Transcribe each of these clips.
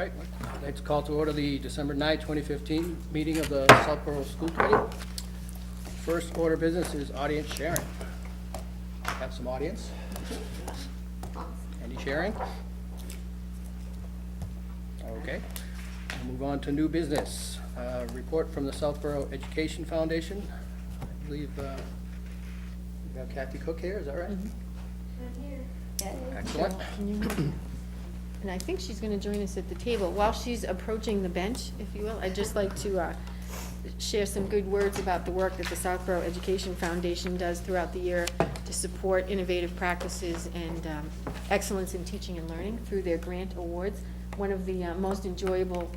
right, I'd like to call to order the December 9, 2015 meeting of the Southborough School Committee. First order of business is audience sharing. Have some audience. Any sharing? Okay. We'll move on to new business. Report from the Southborough Education Foundation. I believe we have Kathy Cook here, is that right? Excellent. And I think she's going to join us at the table. While she's approaching the bench, if you will, I'd just like to share some good words about the work that the Southborough Education Foundation does throughout the year to support innovative practices and excellence in teaching and learning through their grant awards. One of the most enjoyable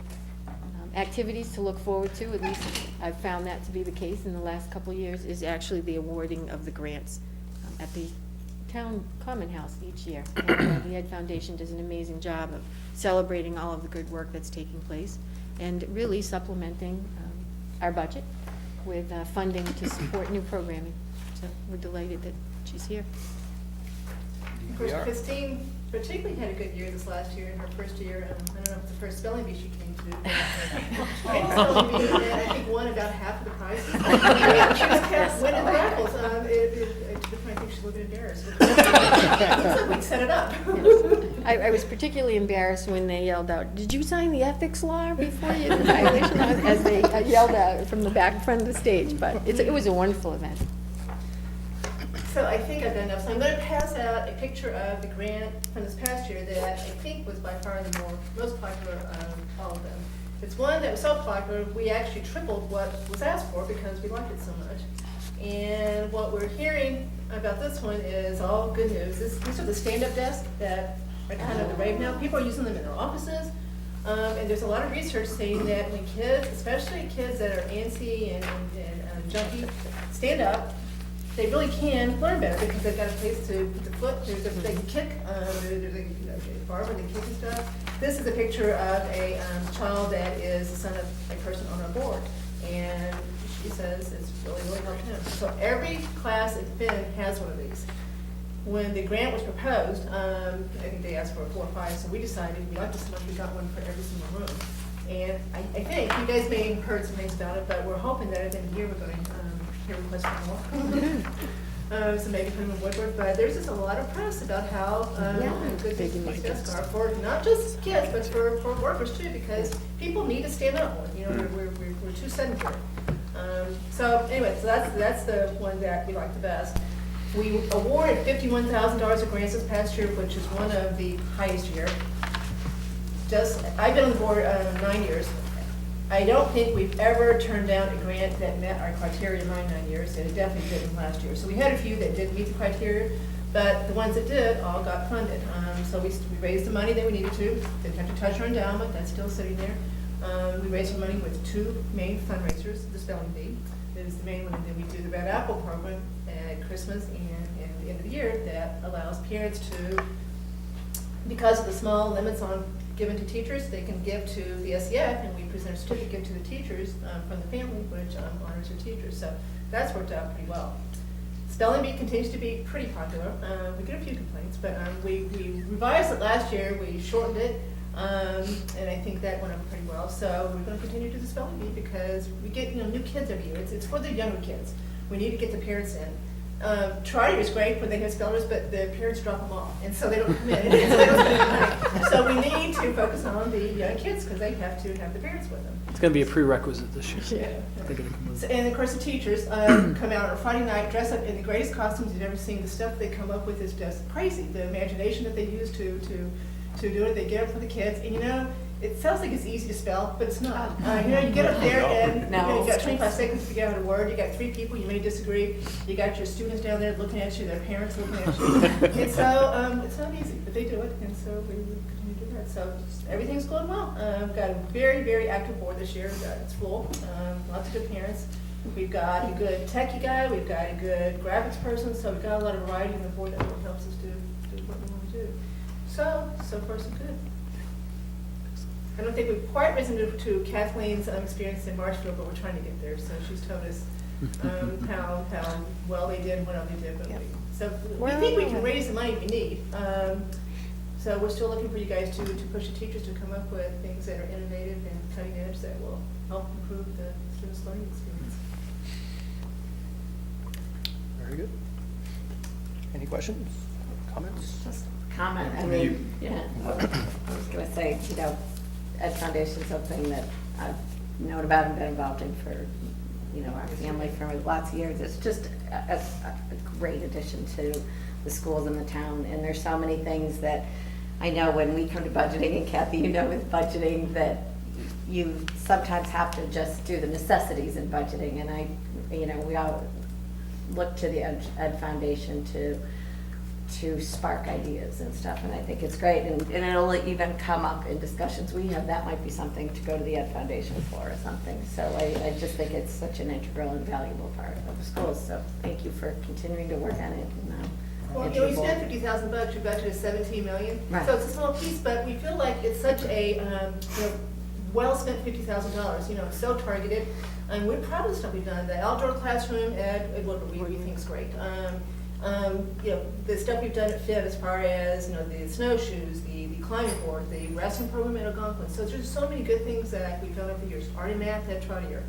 activities to look forward to, at least I've found that to be the case in the last couple of years, is actually the awarding of the grants at the town common house each year. And, the Ed Foundation does an amazing job of celebrating all of the good work that's taking place and really supplementing our budget with funding to support new programming. So we're delighted that she's here. Of course, Christine particularly had a good year this last year in her first year. I don't know if it's the first spelling bee she came to. Spelling bee, and I think won about half of the prizes. She just kept winning raffles. To the point I think she's a little bit embarrassed. Looks like we set it up. I was particularly embarrassed when they yelled out, "Did you sign the ethics law before you did the violation?" As they yelled out from the back front of the stage. But it was a wonderful event. So I think I've done enough. So I'm going to pass out a picture of the grant from this past year that I think was by far the most popular of all of them. It's one that was so popular, we actually tripled what was asked for because we liked it so much. And what we're hearing about this one is all good news. These are the stand-up desks that are kind of the rave now. People are using them in their offices. And there's a lot of research saying that when kids, especially kids that are antsy and junky, stand up, they really can learn better because they've got a place to put the foot. They can kick. There's a bar where they kick and stuff. This is a picture of a child that is the son of a person on our board, and she says it's really helped him. So every class in Finn has one of these. When the grant was proposed, I think they asked for 4 or 5, so we decided we liked it so much we got one for every single room. And I think you guys may have heard some things about it, but we're hoping that at the end of the year we're going to hear requests for more. So maybe put them in Woodward, but there's just a lot of press about how good these desks are for not just kids, but for workers too, because people need to stand up more. You know, we're too sedentary. So anyway, so that's the one that we like the best. We awarded $51,000 of grants this past year, which is one of the highest year. I've been on the board 9 years. I don't think we've ever turned down a grant that met our criteria in my 9 years, and it definitely didn't last year. So we had a few that didn't meet the criteria, but the ones that did all got funded. So we raised the money that we needed to. Didn't have to touch our endowment, that's still sitting there. We raised the money with 2 main fundraisers. The spelling bee is the main one, and then we do the Red Apple program at Christmas and the end of the year that allows parents to, because of the small limits on given to teachers, they can give to the SEF, and we present a certificate to the teachers from the family, which honors their teachers. So that's worked out pretty well. Spelling bee continues to be pretty popular. We get a few complaints, but we revised it last year. We shortened it, and I think that went over pretty well. So we're going to continue to do the spelling bee because we get new kids every year. It's for the younger kids. We need to get the parents in. Charter is great when they have spellers, but the parents drop them off, and so they don't come in. And so, they don't spend any money. So we need to focus on the young kids because they have to have the parents with them. It's going to be a prerequisite this year. Yeah. They're going to come in. So, and of course the teachers come out on Friday night, dress up in the greatest costumes you've ever seen. The stuff they come up with is just crazy. The imagination that they use to do it, they get up for the kids, and you know, it sounds like it's easy to spell, but it's not. You know, you get up there and you got 25 seconds to figure out a word. You got 3 people, you may disagree. You got your students down there looking at you, their parents looking at you. And so it's not easy, but they do it, and so we continue to do that. So everything's going well. We've got a very, very active board this year. It's full. Lots of good parents. We've got a good techie guy. We've got a good graphics person. So we've got a lot of variety on the board that really helps us do what we want to do. So far so good. I don't think we've quite risen to Kathleen's experience in Marshfield, but we're trying to get there. So she's told us how well they did and what all they did. But we think we can raise the money we need. So we're still looking for you guys to push the teachers to come up with things that are innovative and cutting edge that will help improve the students' learning experience. Very good. Any questions, comments? Just a comment, I mean, yeah, I was gonna say, you know, Ed Foundation's something that I've known about and been involved in for, you know, our family for lots of years. It's just a great addition to the schools in the town, and there's so many things that I know when we come to budgeting, and Kathy, you know, with budgeting, that you sometimes have to just do the necessities in budgeting, and we all look to the Ed Foundation to spark ideas and stuff, and I think it's great, and it'll even come up in discussions we have. That might be something to go to the Ed Foundation for or something. So I just think it's such an integral and valuable part of the schools, so thank you for continuing to work on it. Well, you know, we spent $50,000, your budget is $17 million. Right. So it's a small piece, but we feel like it's such a, well-spent $50,000, so targeted. And we're proud of the stuff we've done. The outdoor classroom at Woodward, we think is great. The stuff we've done at Finn as far as, the snowshoes, the climbing board, the wrestling program at Algonquin. So there's so many good things that we've done over the years. Artie Math at Trotter.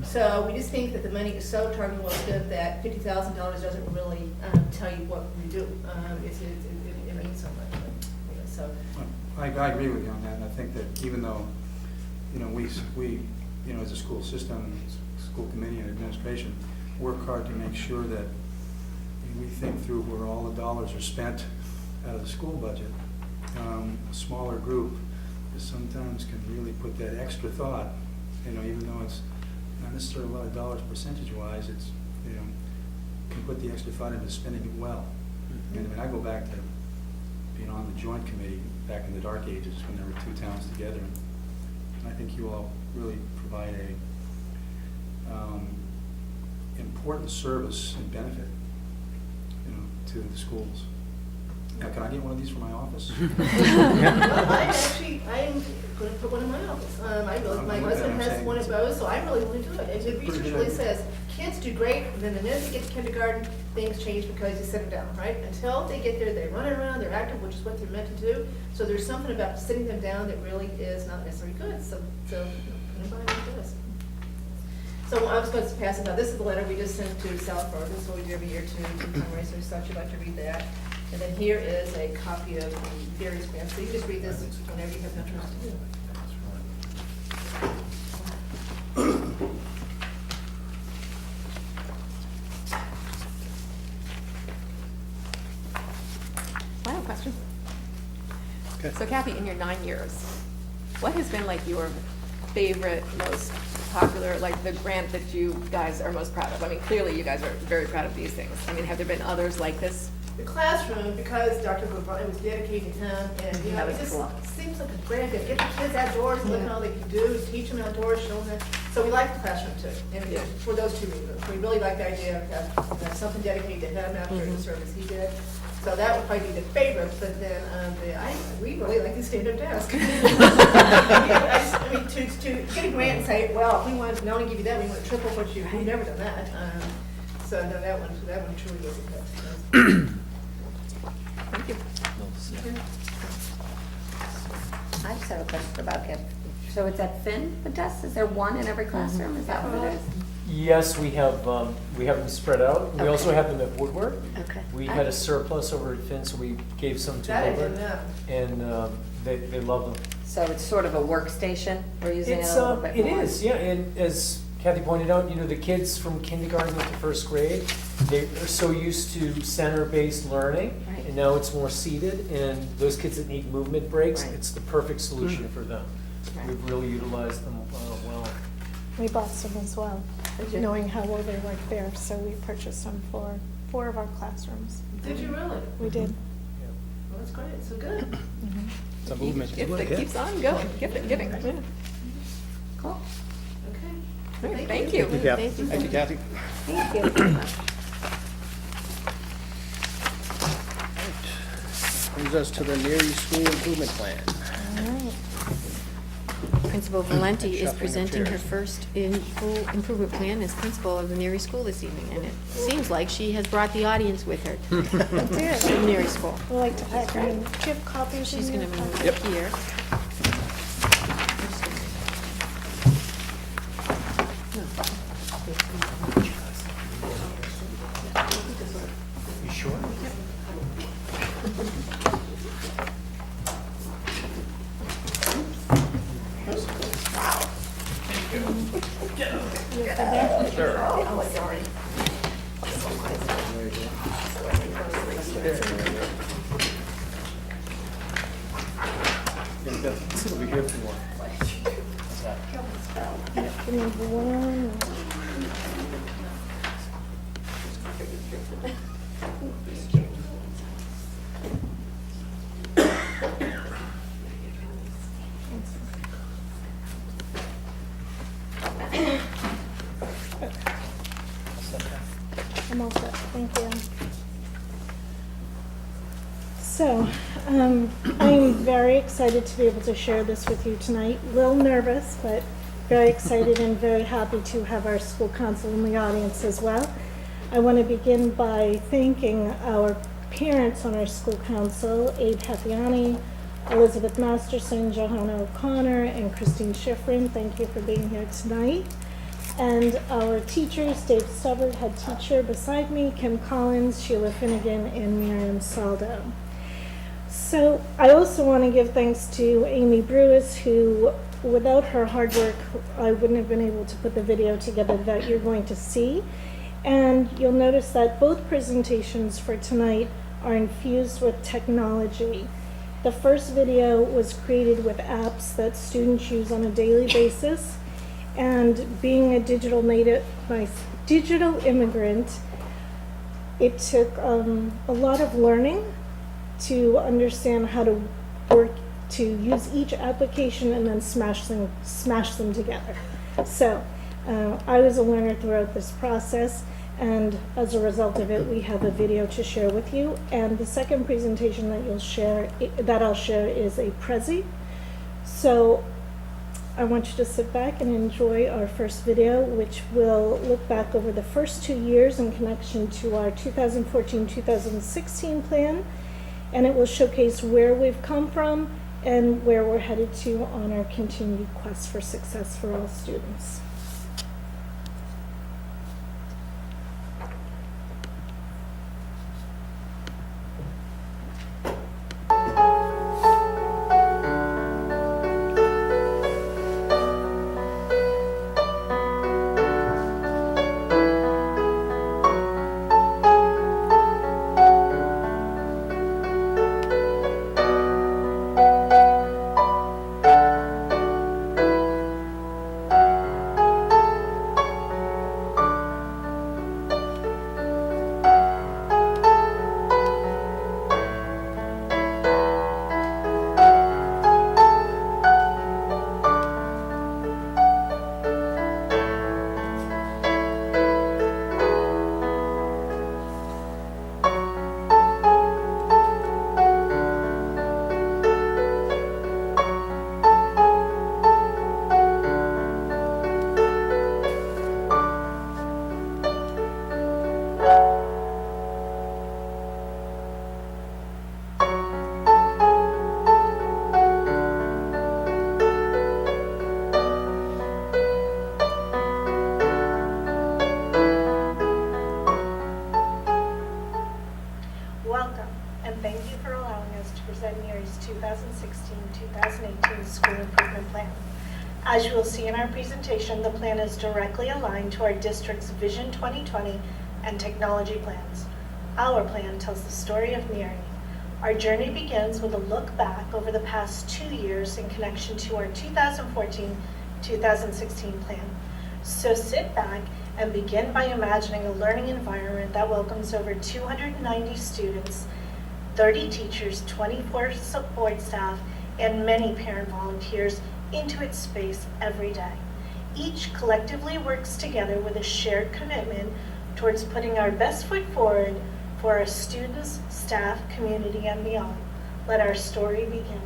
So we just think that the money is so targeted well spent that $50,000 doesn't really tell you what we do. It means so much. So I agree with you on that, and I think that even though, we as a school system, school committee and administration, work hard to make sure that we think through where all the dollars are spent out of the school budget. A smaller group sometimes can really put that extra thought, even though it's not necessarily a lot of dollars percentage-wise, it's, can put the extra thought into spending it well. And I go back to being on the joint committee back in the dark ages when there were two towns together. And I think you all really provide a important service and benefit, to the schools. Now, can I get one of these for my office? I am going to put one in my office. My husband has one of those, so I really want to do it. And the research really says kids do great, and then the minute they get to kindergarten, things change because you sit them down, right? Until they get there, they're running around, they're active, which is what they're meant to do. So there's something about sitting them down that really is not necessarily good. So anybody like this. So I was going to pass it out. This is the letter we just sent to Southborough. This is what we do every year to fundraise. So you'd like to read that. And then here is a copy of the various grants. So you just read this whenever you have interest to do. I have a question. Okay. So Kathy, in your 9 years, what has been like your favorite, most popular, like the grant that you guys are most proud of? I mean, clearly you guys are very proud of these things. I mean, have there been others like this? The classroom, because Dr. Cooper, it was dedicated to him, and That it was just cool. seems like a great idea. Get the kids outdoors, look at all they can do, teach them outdoors, show them. So we like the classroom too, and for those two reasons. We really like the idea of have something dedicated to him after the service he did. So that would probably be the favorite, but then we really like the stand-up desk. To get a grant and say, well, if we want to not only give you that, we want to triple what you, we've never done that. So no, that one truly was a hit. Thank you. I just have a question about it. So it's at Finn, the desks? Is there one in every classroom? Is that what it is? Yes, we have them spread out. We also have them at Woodward. Okay. We had a surplus over at Finn, so we gave some to That I didn't Woodward. know. And they love them. So it's sort of a workstation? We're using it It's, a little bit it more? is, yeah, and as Kathy pointed out, the kids from kindergarten to first grade, they are so used to center-based learning, Right. and now it's more seated, and those kids that need movement breaks, Right. it's the perfect solution for them. Right. We've really utilized them well. We bought some as well, Did you? knowing how well they work there, so we purchased some for 4 of our classrooms. Did you really? We did. Well, that's great, so good. It's a movement. Gift that keeps on going, giving. Yeah. Cool. Okay. All right, thank you. Thank you, Kathy. Thank you. Brings us to the Near East School Improvement Plan. All right. Principal Valenti is Shuffling of presenting her chairs. first full improvement plan as principal of the Neary School this evening, and it seems like she has brought the audience with her to the Neary School. I like to pack her in. Do you have copies? She's in gonna your move packet? here. You sure? It'll be here for more. Number one. I'm all set, thank you. So, I'm very excited to be able to share this with you tonight. A little nervous, but very excited and very happy to have our school council in the audience as well. I want to begin by thanking our parents on our school council, Abe Heffiani, Elizabeth Masterson, Johanna O'Connor, and Christine Schifrin. Thank you for being here tonight. And our teachers, Dave Stubbard, head teacher beside me, Kim Collins, Sheila Finnegan, and Miriam Saldo. So I also want to give thanks to Amy Brewis, who, without her hard work, I wouldn't have been able to put the video together that you're going to see. And you'll notice that both presentations for tonight are infused with technology. The first video was created with apps that students use on a daily basis. And being a digital native, my digital immigrant, it took a lot of learning to understand how to work, to use each application and then smash them together. So I was a learner throughout this process, and as a result of it, we have a video to share with you. And the second presentation that I'll share is a Prezi. So I want you to sit back and enjoy our first video, which will look back over the first 2 years in connection to our 2014-2016 plan, and it will showcase where we've come from and where we're headed to on our continued quest for success for all students. Welcome, and thank you for allowing us to present Neary's 2016-2018 School Improvement Plan. As you will see in our presentation, the plan is directly aligned to our district's Vision 2020 and technology plans. Our plan tells the story of Neary. Our journey begins with a look back over the past 2 years in connection to our 2014-2016 plan. So sit back and begin by imagining a learning environment that welcomes over 290 students, 30 teachers, 24 support staff, and many parent volunteers into its space every day. Each collectively works together with a shared commitment towards putting our best foot forward for our students, staff, community, and beyond. Let our story begin.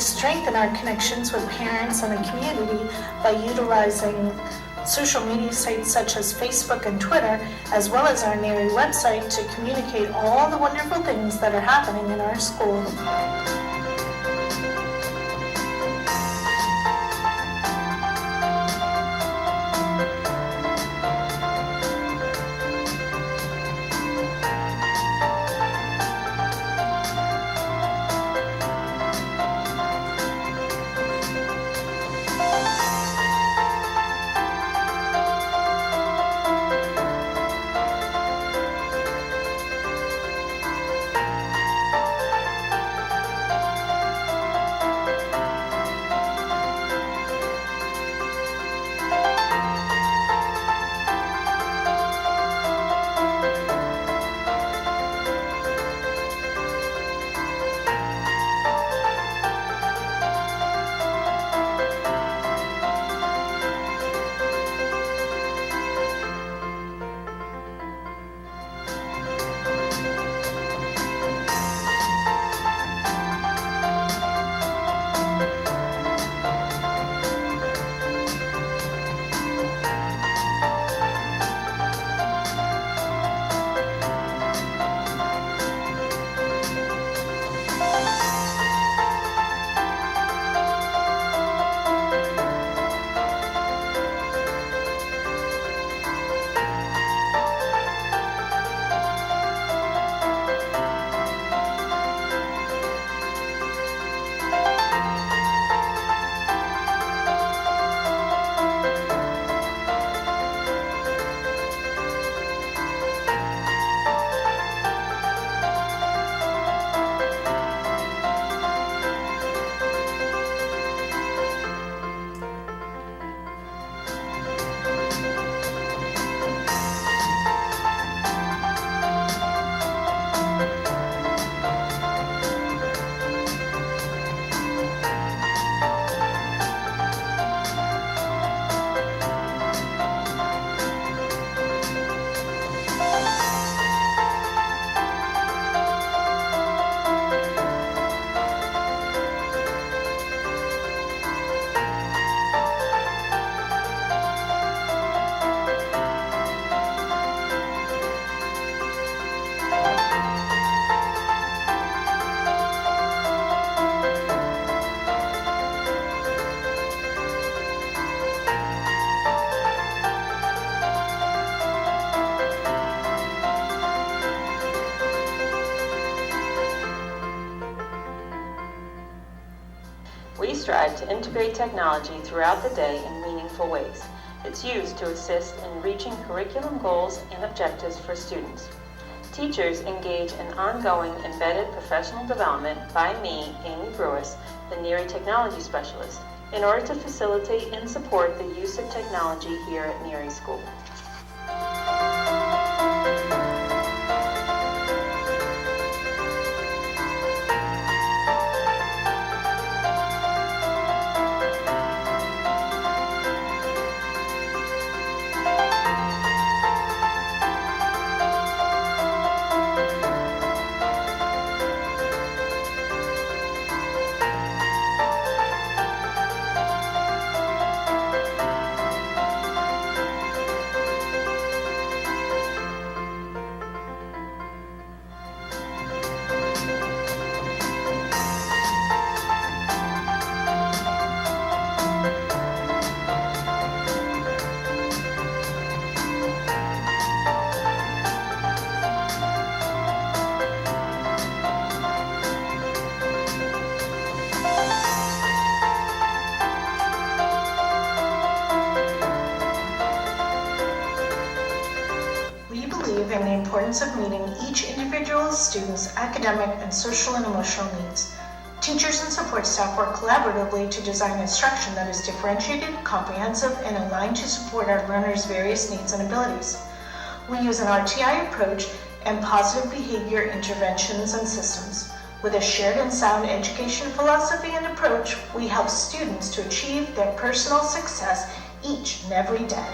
strengthen our connections with parents and the community by utilizing social media sites such as Facebook and Twitter, as well as our NERI website to communicate all the wonderful things that are happening in our school. We strive to integrate technology throughout the day in meaningful ways. It's used to assist in reaching curriculum goals and objectives for students. Teachers engage in ongoing embedded professional development by me, Amy Brewis, the NERI Technology Specialist, in order to facilitate and support the use of technology here at NERI School. And the importance of meeting each individual student's academic and social and emotional needs. Teachers and support staff work collaboratively to design instruction that is differentiated, comprehensive, and aligned to support our learners' various needs and abilities. We use an RTI approach and positive behavior interventions and systems. With a shared and sound education philosophy and approach, we help students to achieve their personal success each and every day.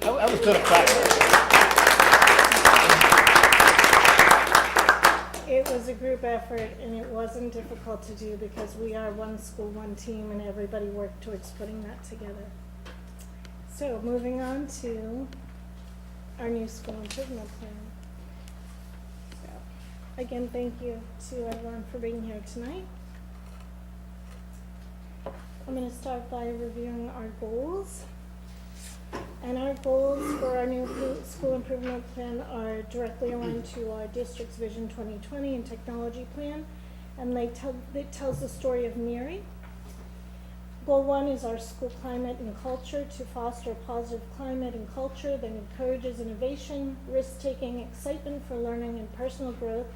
That was good practice. It was a group effort, and it wasn't difficult to do because we are one school, one team, and everybody worked towards putting that together. So moving on to our new school improvement plan. So, again, thank you to everyone for being here tonight. I'm going to start by reviewing our goals. And our goals for our new school improvement plan are directly aligned to our district's Vision 2020 and technology plan, and it tells the story of Neary. Goal 1 is our school climate and culture, to foster a positive climate and culture that encourages innovation, risk-taking, excitement for learning, and personal growth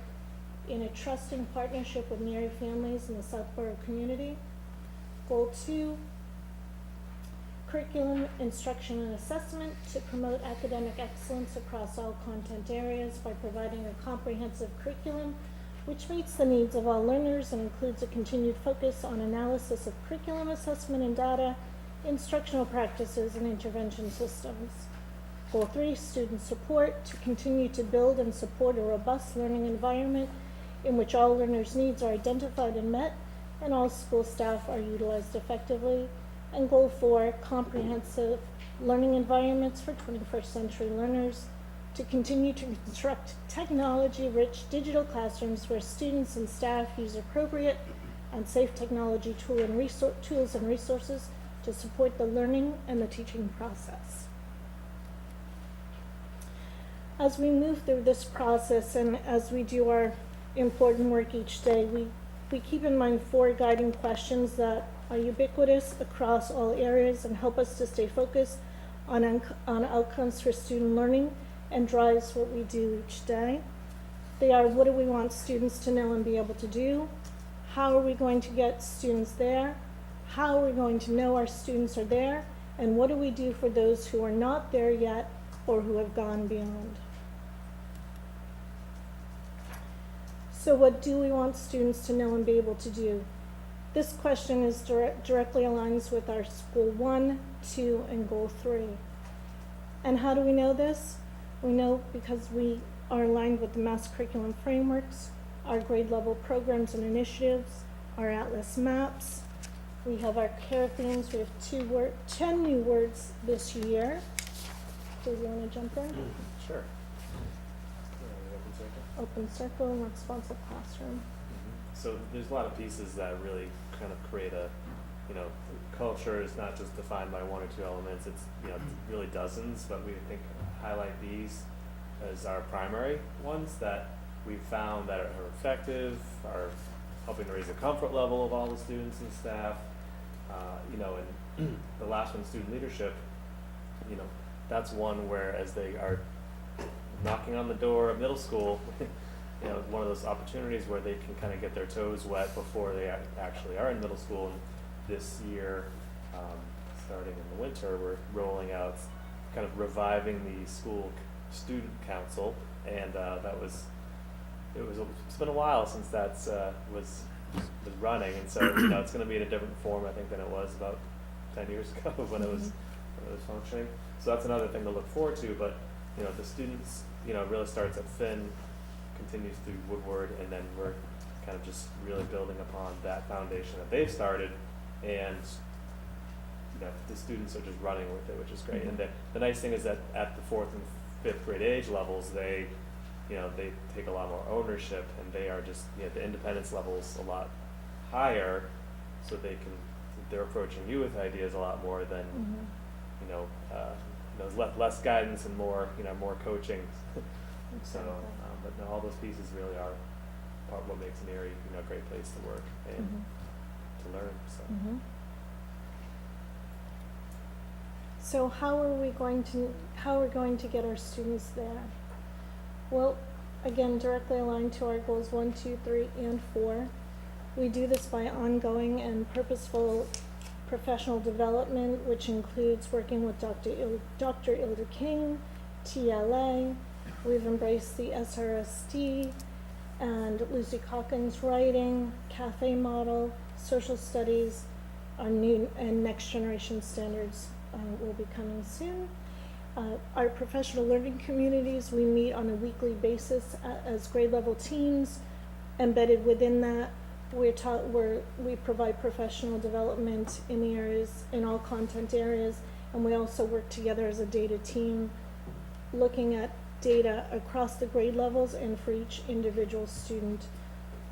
in a trusting partnership with Neary families in the Southborough community. Goal 2, curriculum, instruction, and assessment, to promote academic excellence across all content areas by providing a comprehensive curriculum which meets the needs of all learners and includes a continued focus on analysis of curriculum assessment and data, instructional practices, and intervention systems. Goal 3, student support, to continue to build and support a robust learning environment in which all learners' needs are identified and met and all school staff are utilized effectively. And Goal 4, comprehensive learning environments for 21st century learners, to continue to construct technology-rich digital classrooms where students and staff use appropriate and safe technology tools and resources to support the learning and the teaching process. As we move through this process and as we do our important work each day, we keep in mind 4 guiding questions that are ubiquitous across all areas and help us to stay focused on outcomes for student learning and drives what we do each day. They are: what do we want students to know and be able to do? How are we going to get students there? How are we going to know our students are there? And what do we do for those who are not there yet or who have gone beyond? So what do we want students to know and be able to do? This question is directly aligns with our Goal 1, 2, and Goal 3. And how do we know this? We know because we are aligned with the Mass Curriculum Frameworks, our grade level programs and initiatives, our Atlas maps. We have our care themes. We have 10 new words this year. Do you want to jump in? Sure. Open circle and responsive classroom. So there's a lot of pieces that really kind of create a, culture is not just defined by 1 or 2 elements. It's, really dozens, but we think highlight these as our primary ones that we've found that are effective, are helping to raise the comfort level of all the students and staff. And the last one, student leadership, that's one where as they are knocking on the door of middle school, one of those opportunities where they can kind of get their toes wet before they actually are in middle school. And this year, starting in the winter, we're rolling out, kind of reviving the school student council, and it's been a while since that's was running, and so it's going to be in a different form, I think, than it was about 10 years ago when it was functioning. So that's another thing to look forward to. But the students, it really starts at Finn, continues through Woodward, and then we're kind of just really building upon that foundation that they've started, and the students are just running with it, which is great. And the nice thing is that at the 4th and 5th grade age levels, they take a lot more ownership, and they are just, the independence level's a lot higher, so they're approaching you with ideas a lot more than, there's less guidance and more, more coaching. So, but no, all those pieces really are part of what makes Neary, a great place to work and to learn. So. So how are we going to get our students there? Well, again, directly aligned to our goals 1, 2, 3, and 4. We do this by ongoing and purposeful professional development, which includes working with Dr. Ilda King, TLA. We've embraced the SRSD and Lucy Calkins writing, cafe model, social studies, our new and next generation standards will be coming soon. Our professional learning communities, we meet on a weekly basis as grade level teams. Embedded within that, we provide professional development in all content areas, and we also work together as a data team, looking at data across the grade levels and for each individual student.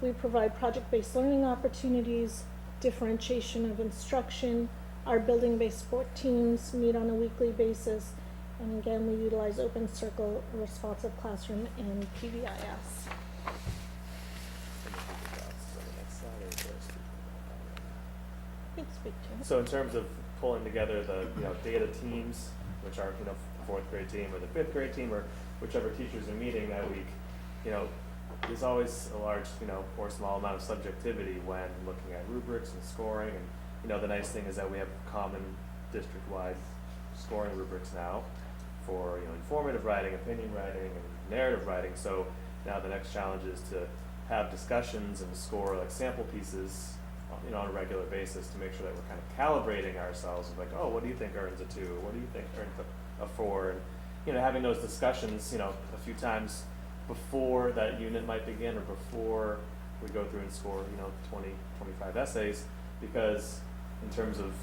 We provide project-based learning opportunities, differentiation of instruction. Our building-based sport teams meet on a weekly basis, and again, we utilize Open Circle, Responsive Classroom, and PBIS. Good speak to it. So in terms of pulling together the, data teams, which are, fourth grade team or the fifth grade team or whichever teachers are meeting that week, there's always a large, or small amount of subjectivity when looking at rubrics and scoring. And, the nice thing is that we have common district-wide scoring rubrics now for, informative writing, opinion writing, and narrative writing. So now the next challenge is to have discussions and score like sample pieces, on a regular basis to make sure that we're kind of calibrating ourselves of like, oh, what do you think earns a 2? What do you think earns a 4? And, having those discussions, a few times before that unit might begin or before we go through and score, 20, 25 essays, because in terms of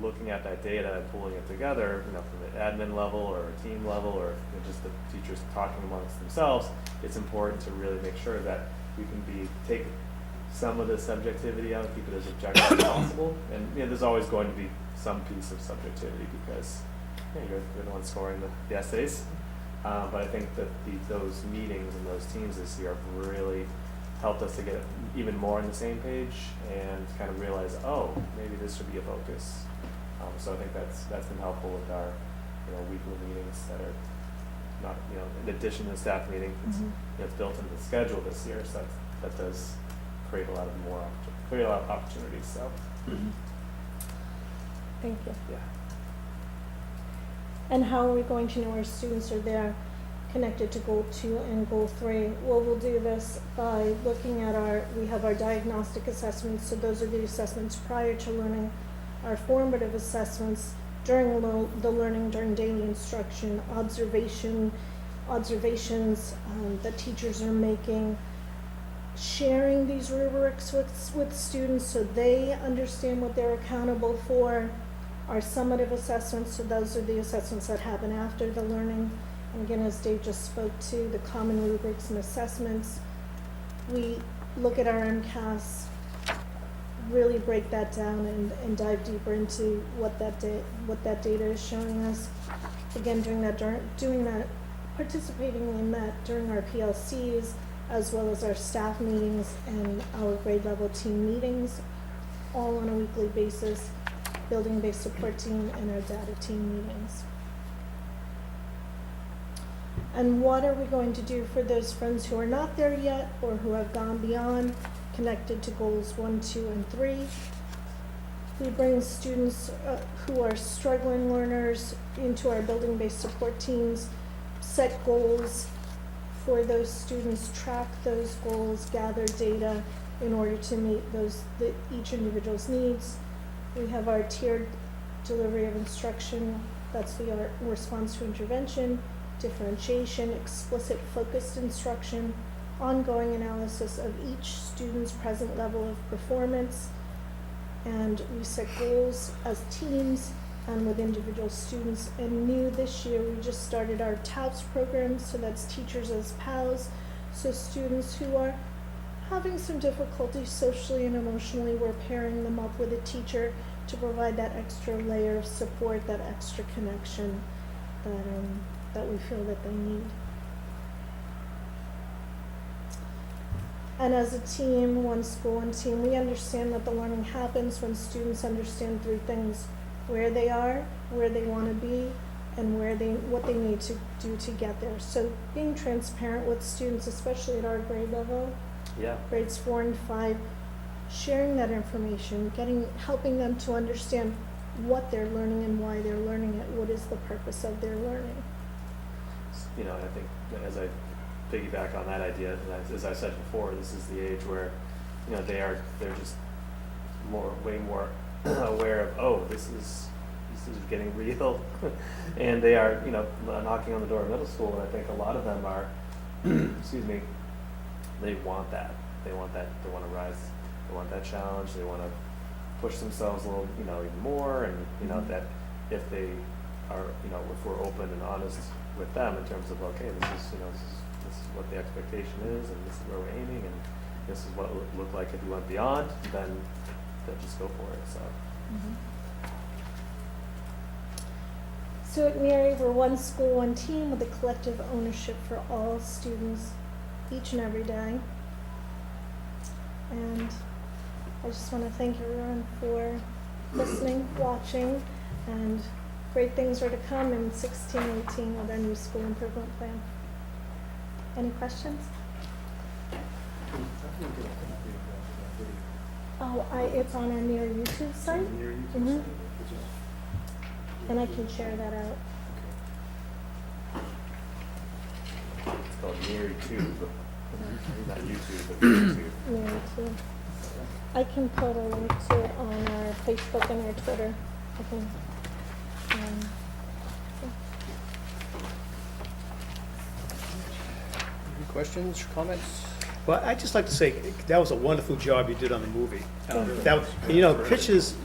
looking at that data and pulling it together, from the admin level or a team level or just the teachers talking amongst themselves, it's important to really make sure that we can take some of the subjectivity out and keep it as objective as possible. And there's always going to be some piece of subjectivity because you're the one scoring the essays. But I think that those meetings and those teams this year have really helped us to get even more on the same page and kind of realize, oh, maybe this should be a focus. So I think that's been helpful with our weekly meetings that are not in addition to the staff meeting. It's built into the schedule this year, so that does create a lot of opportunities. So Thank you. yeah. And how are we going to know our students are there connected to Goal 2 and Goal 3? Well, we'll do this by looking at we have our diagnostic assessments, so those are the assessments prior to learning, our formative assessments during the learning, during daily instruction, observations that teachers are making, sharing these rubrics with students so they understand what they're accountable for. Our summative assessments, so those are the assessments that happen after the learning. And again, as Dave just spoke to, the common rubrics and assessments. We look at our MCAS, really break that down and dive deeper into what that data is showing us. Again, participating in that during our PLCs, as well as our staff meetings and our grade level team meetings, all on a weekly basis, building-based support team and our data team meetings. And what are we going to do for those friends who are not there yet or who have gone beyond, connected to goals 1, 2, and 3? We bring students who are struggling learners into our building-based support teams, set goals for those students, track those goals, gather data in order to meet each individual's needs. We have our tiered delivery of instruction, that's the response to intervention, differentiation, explicit focused instruction, ongoing analysis of each student's present level of performance, and we set goals as teams and with individual students. And new this year, we just started our TAPS program, so that's teachers as pals, so students who are having some difficulty socially and emotionally, we're pairing them up with a teacher to provide that extra layer of support, that extra connection that we feel that they need. And as a team, one school and team, we understand that the learning happens when students understand 3 things: where they are, where they want to be, and what they need to do to get there. So being transparent with students, especially at our grade level, grades 4 and 5, sharing that information, helping them to understand what they're learning and why they're learning it, what is the purpose of their learning. And I think as I piggyback on that idea, and as I said before, this is the age where, they're just way more aware of, these this is getting real. And they are, knocking on the door of middle school, and I think a lot of them are, excuse me, they want that. They want to rise, they want that challenge, they want to push themselves a little, even more, and, that if they are, if we're open and honest with them in terms of, okay, this is what the expectation is, and this is where we're aiming, and this is what it would look like if we went beyond, then just go for it, so. So at Mary, we're one school, one team with a collective ownership for all students each and every day. And I just want to thank everyone for listening, watching, and great things are to come in 16-18 with our new school improvement plan. Any questions? Oh, it's on our Near YouTube site. Mhm. And I can share that out. It's called Near Tube. Not YouTube, but Near Tube. Near YouTube. I can put a link to it on our Facebook and our Twitter. I can, Any questions, comments? Well, I'd just like to say, that was a wonderful job you did on the movie. Pictures,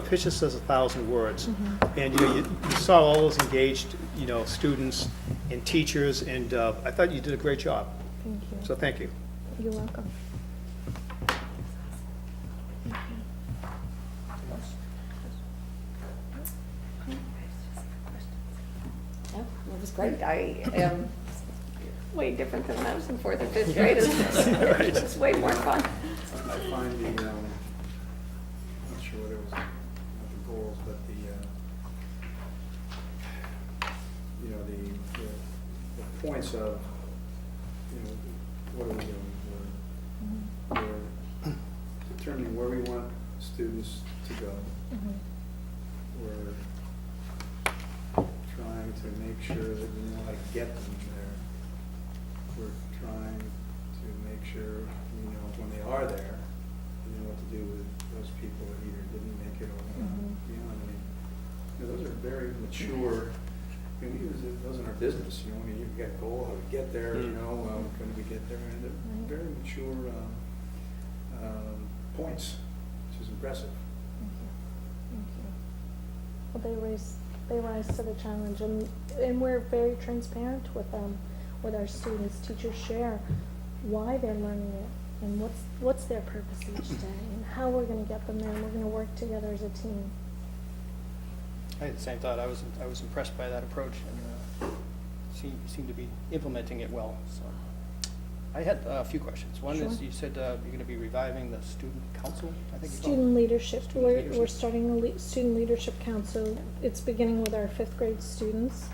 pictures says 1,000 words. And, you saw all those engaged, students and teachers, and I thought you did a great job. thank you. So thank you. You're welcome. No, it was great. I am way different than when I was in 4th and 5th grade. It's way more fun. I find the, I'm not sure what it was, not the goals, but the points of, what are we doing? We're determining where we want students to go. We're trying to make sure that we know how to get them there. We're trying to make sure we know when they are there, we know what to do with those people that either didn't make it or went on beyond. Those are very mature. Those are our business. You've got a goal, how we get there. Can we get there? And they're very mature points, which is impressive. Thank you. Well, they rise to the challenge, and we're very transparent with them, with our students. Teachers share why they're learning it and what's their purpose each day and how we're going to get them there, and we're going to work together as a team. I had the same thought. I was impressed by that approach, and seem to be implementing it well. So, I had a few questions. One is, you said you're going to be reviving the student council. I think Student leadership. Student We're leadership. starting a student leadership council. It's beginning with our 5th grade students.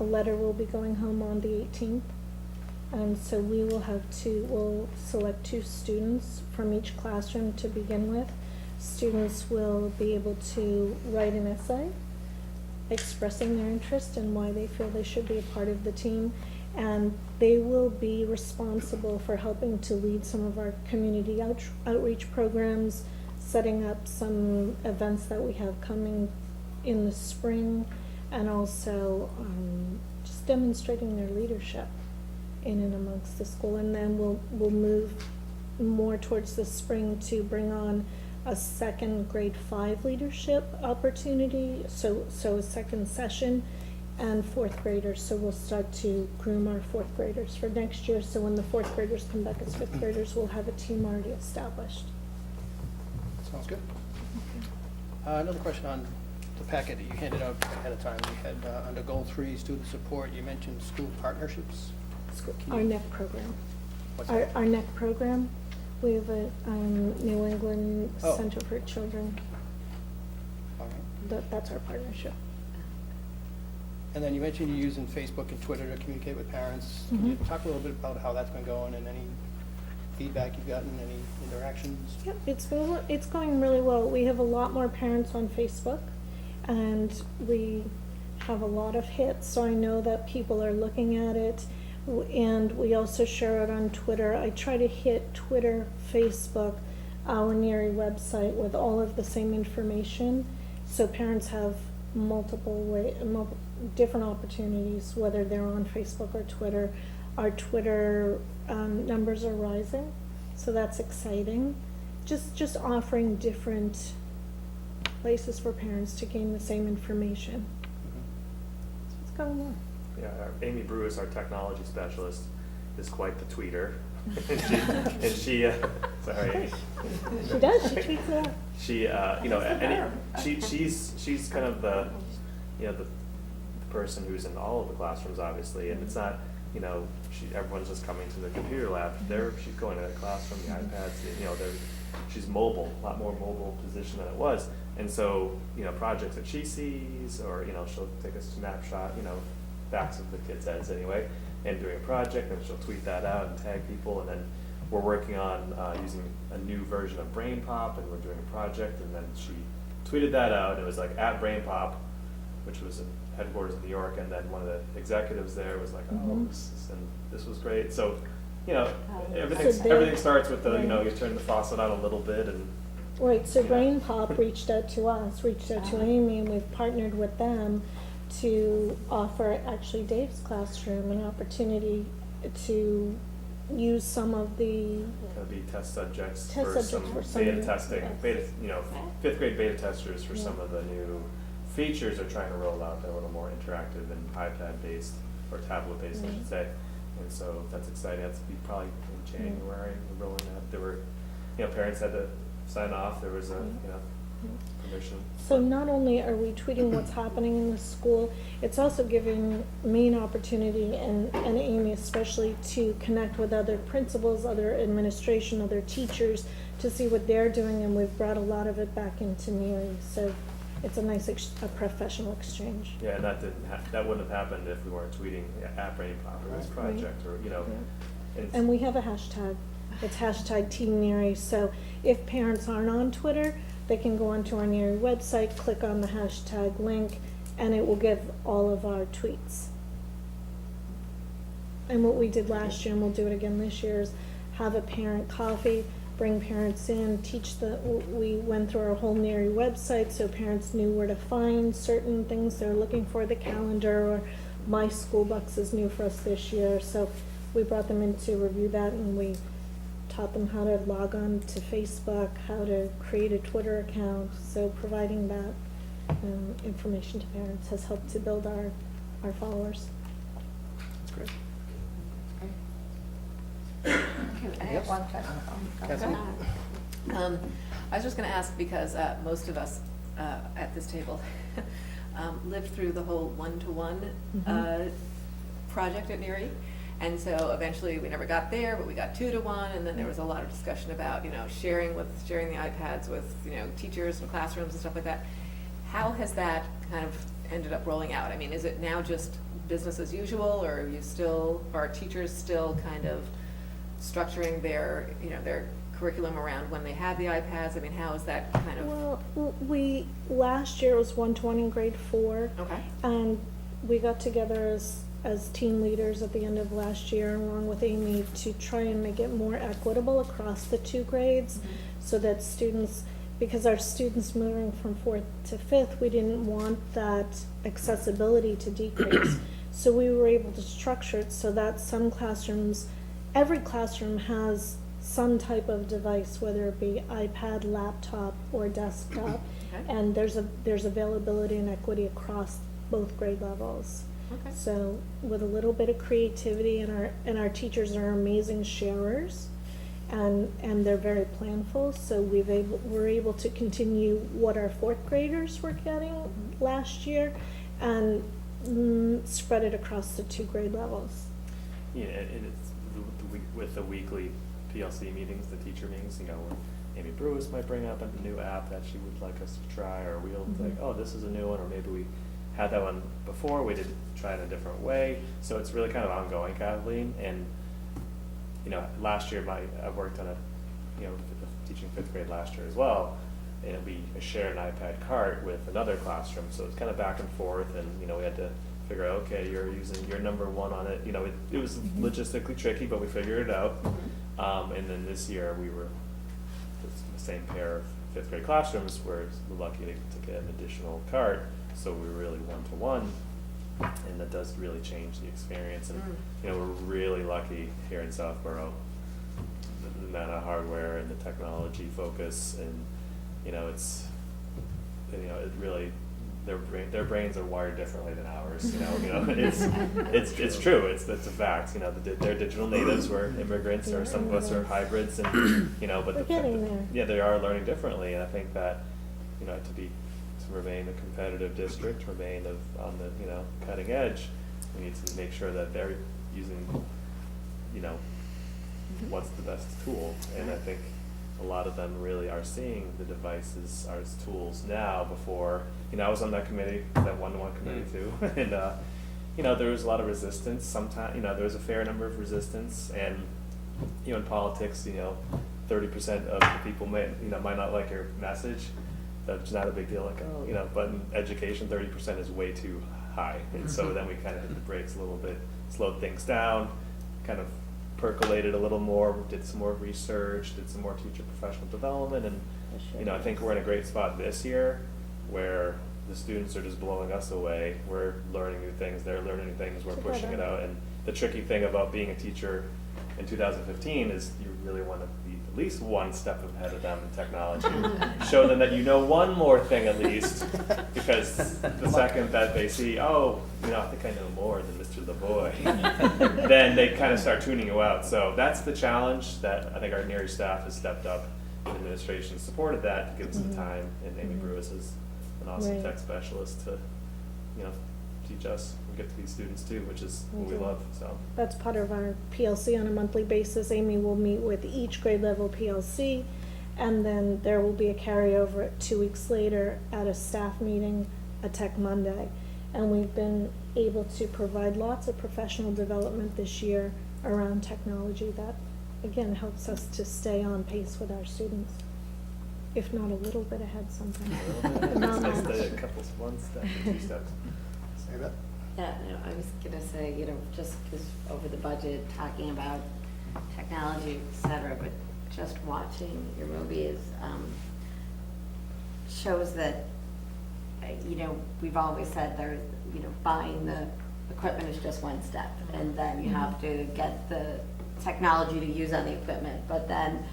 A letter will be going home on the 18th. And so we will we'll select 2 students from each classroom to begin with. Students will be able to write an essay expressing their interest and why they feel they should be a part of the team. And they will be responsible for helping to lead some of our community outreach programs, setting up some events that we have coming in the spring, and also just demonstrating their leadership in and amongst the school. And then we'll move more towards the spring to bring on a 2nd grade 5 leadership opportunity, so a second session, and 4th graders. So we'll start to groom our 4th graders for next year. So when the 4th graders come back as 5th graders, we'll have a team already established. Sounds good. Another question on the packet that you handed out ahead of time. You had under Goal 3, student support, you mentioned school partnerships. Our NEC program. What's that? Our NEC program. We have a New England Oh. Center for Children. All right. That's our partnership. And then you mentioned you're using Facebook and Twitter to communicate with parents. Can you talk a little bit about how that's been going and any feedback you've gotten, any interactions? Yep, it's going really well. We have a lot more parents on Facebook, and we have a lot of hits, so I know that people are looking at it. And we also share it on Twitter. I try to hit Twitter, Facebook, our NERI website with all of the same information, so parents have different opportunities, whether they're on Facebook or Twitter. Our Twitter numbers are rising, so that's exciting. Just offering different places for parents to gain the same information. That's what's going on. Yeah, Amy Brewis, our technology specialist, is quite the tweeter. and she sorry, Amy. She does, she tweets it out. She, you know, she's kind of the, you know, the person who's in all of the classrooms, obviously, and it's not, you know, everyone's just coming to the computer lab. She's going to the classroom, the iPads, you know, she's mobile, a lot more mobile position than it was. And so, you know, projects that she sees, or, you know, she'll take a snapshot, you know, backs of the kids' heads anyway, and doing a project, and she'll tweet that out and tag people, and then we're working on using a new version of Brain Pop, and we're doing a project, and then she tweeted that out, and it was like at Brain Pop, which was in headquarters in New York, and then one of the executives there was like, oh, this was great. So, you know, everything starts with the, you know, you turn the faucet on a little bit, and Right, so Brain Pop reached out to us, reached out to Amy, and we've partnered with them to offer actually Dave's classroom an opportunity to use some of the gonna be test subjects Test for subjects some for some beta of- testing, yes. you know, fifth grade beta testers for Yeah. some of the new features they're trying to roll out. They're a little more interactive and iPad based, or tablet based, I should say. And so that's exciting. That's be probably in January, we're rolling out. There were, you know, parents had to sign off. There was a, you know, permission. So not only are we tweeting what's happening in the school, it's also giving me an opportunity, and Amy especially, to connect with other principals, other administration, other teachers, to see what they're doing, and we've brought a lot of it back into Neary. So it's a nice a professional exchange. Yeah, and that that wouldn't have happened if we weren't tweeting at Brain Pop or this project, or, you know. And we have a hashtag. It's hashtag Team Neary. So if parents aren't on Twitter, they can go onto our Neary website, click on the hashtag link, and it will give all of our tweets. And what we did last year, and we'll do it again this year, is have a parent coffee, bring parents in, we went through our whole Neary website so parents knew where to find certain things they're looking for, the calendar, or My School Bucks is new for us this year. So we brought them in to review that, and we taught them how to log on to Facebook, how to create a Twitter account. So providing that information to parents has helped to build our followers. That's great. I have one question. Kathleen? I was just gonna ask, because most of us at this table lived through the whole one-to-one project at Neary. And so eventually we never got there, but we got 2-to-1, and then there was a lot of discussion about, you know, sharing the iPads with, you know, teachers and classrooms and stuff like that. How has that kind of ended up rolling out? I mean, is it now just business as usual, or are teachers still kind of structuring their, you know, their curriculum around when they have the iPads? I mean, how is that kind of? Well, last year was 1-to-1 in grade 4. Okay. And we got together as team leaders at the end of last year, along with Amy, to try and make it more equitable across the 2 grades, so that students, because our students moving from 4th to 5th, we didn't want that accessibility to decrease. So we were able to structure it so that some classrooms, every classroom has some type of device, whether it be iPad, laptop, or desktop. Okay. And there's availability and equity across both grade levels. Okay. So with a little bit of creativity, and our teachers are amazing sharers, and they're very planful, so we're able to continue what our 4th graders were getting last year, and spread it across the 2 grade levels. Yeah, and it's with the weekly PLC meetings, the teacher meetings, you know, where Amy Brewis might bring up a new app that she would like us to try, or we'll think, oh, this is a new one, or maybe we had that one before, we did try it in a different way. So it's really kind of ongoing, Kathleen. And, you know, last year I worked on teaching 5th grade last year as well, and we shared an iPad cart with another classroom, so it's kind of back and forth, and, you know, we had to figure out, okay, you're using your number 1 on it. You know, it was logistically tricky, but we figured it out. And then this year we were the same pair of 5th grade classrooms, where we're lucky to get an additional cart so we're really one-to-one, and that does really change the experience. And, you know, we're really lucky here in Southborough, the amount of hardware and the technology focus, and, you know, it's, you know, it really, their brains are wired differently than ours, you know, it's true, it's a fact, you know, they're digital natives, we're immigrants, or some of us are hybrids, and, you know, but We're getting there. yeah, they are learning differently, and I think that, you know, to remain a competitive district, remain on the, you know, cutting edge, we need to make sure that they're using, you know, what's the best tool, and I think a lot of them really are seeing the devices as tools now. Before, you know, I was on that committee, that one-to-one committee too, and you know, there was a lot of resistance. Sometimes, you know, there was a fair number of resistance, and, you know, in politics, you know, 30% of the people might not like your message. That's not a big deal, like, oh, you know, but in education, 30% is way too high, and so then we kind of hit the brakes a little bit, slowed things down, kind of percolated a little more, did some more research, did some more teacher professional development, and, you know, I think we're in a great spot this year where the students are just blowing us away. We're learning new things, they're learning new things, we're pushing it out, and the tricky thing about being a teacher in 2015 is you really want to be at least one step ahead of them in technology. Show them that you know one more thing at least, because the second that they see, oh, you know, I think I know more than Mr. LeBoy, then they kind of start tuning you out. So that's the challenge that I think our NERI staff has stepped up, and administration supported that, gives them the time, and Amy Brewis is an awesome tech specialist to, you know, teach us and get to these students too, which is what we love, so. That's part of our PLC on a monthly basis. Amy will meet with each grade level PLC, and then there will be a carryover 2 weeks later at a staff meeting, a Tech Monday. And we've been able to provide lots of professional development this year around technology that, again, helps us to stay on pace with our students, if not a little bit ahead sometimes. But not It's nice much. to a couple, one step, 2 steps. Say that? Yeah, no, I was gonna say, you know, just because over the budget, talking about technology, et cetera, but just watching your movie is, shows that, you know, we've always said there's, you know, buying the equipment is just one step, and then you have to get the technology to use on the equipment, but then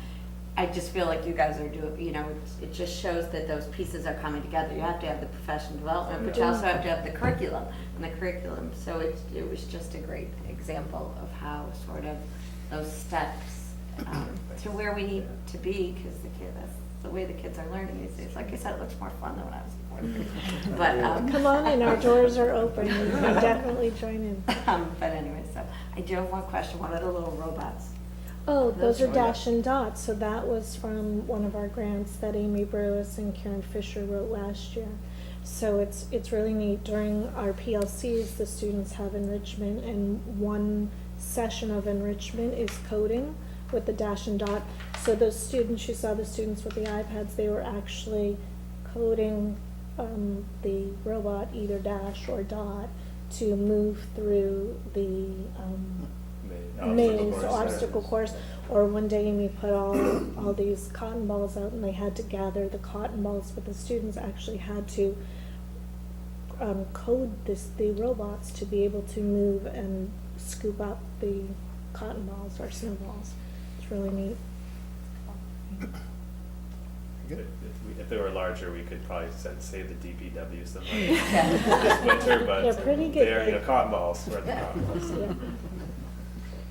I just feel like you guys are doing, you know, it just shows that those pieces are coming together. You have to have the professional development, but you also have to have the curriculum, so it was just a great example of how sort of those steps to where we need to be, because that's the way the kids are learning these days. Like I said, it looks more fun than when I was in 4th grade. But Come on in, our doors are open. You can definitely join in. but anyway, so I do have one question. What are the little robots? Oh, those are Those are- Dash and Dots, so that was from one of our grants that Amy Brewis and Karen Fisher wrote last year. So it's really neat. During our PLCs, the students have enrichment, and one session of enrichment is coding with the Dash and Dot. So those students, you saw the students with the iPads, they were actually coding the robot, either Dash or Dot, to move through the maze, obstacle course. Or one day Amy put all these cotton balls out, and they had to gather the cotton balls, but the students actually had to code the robots to be able to move and scoop up the cotton balls or snowballs. It's really neat. If they were larger, we could probably save the DPW some money this winter, but They're pretty good, they're, you know, like- cotton balls, we're at the cotton balls. Yeah.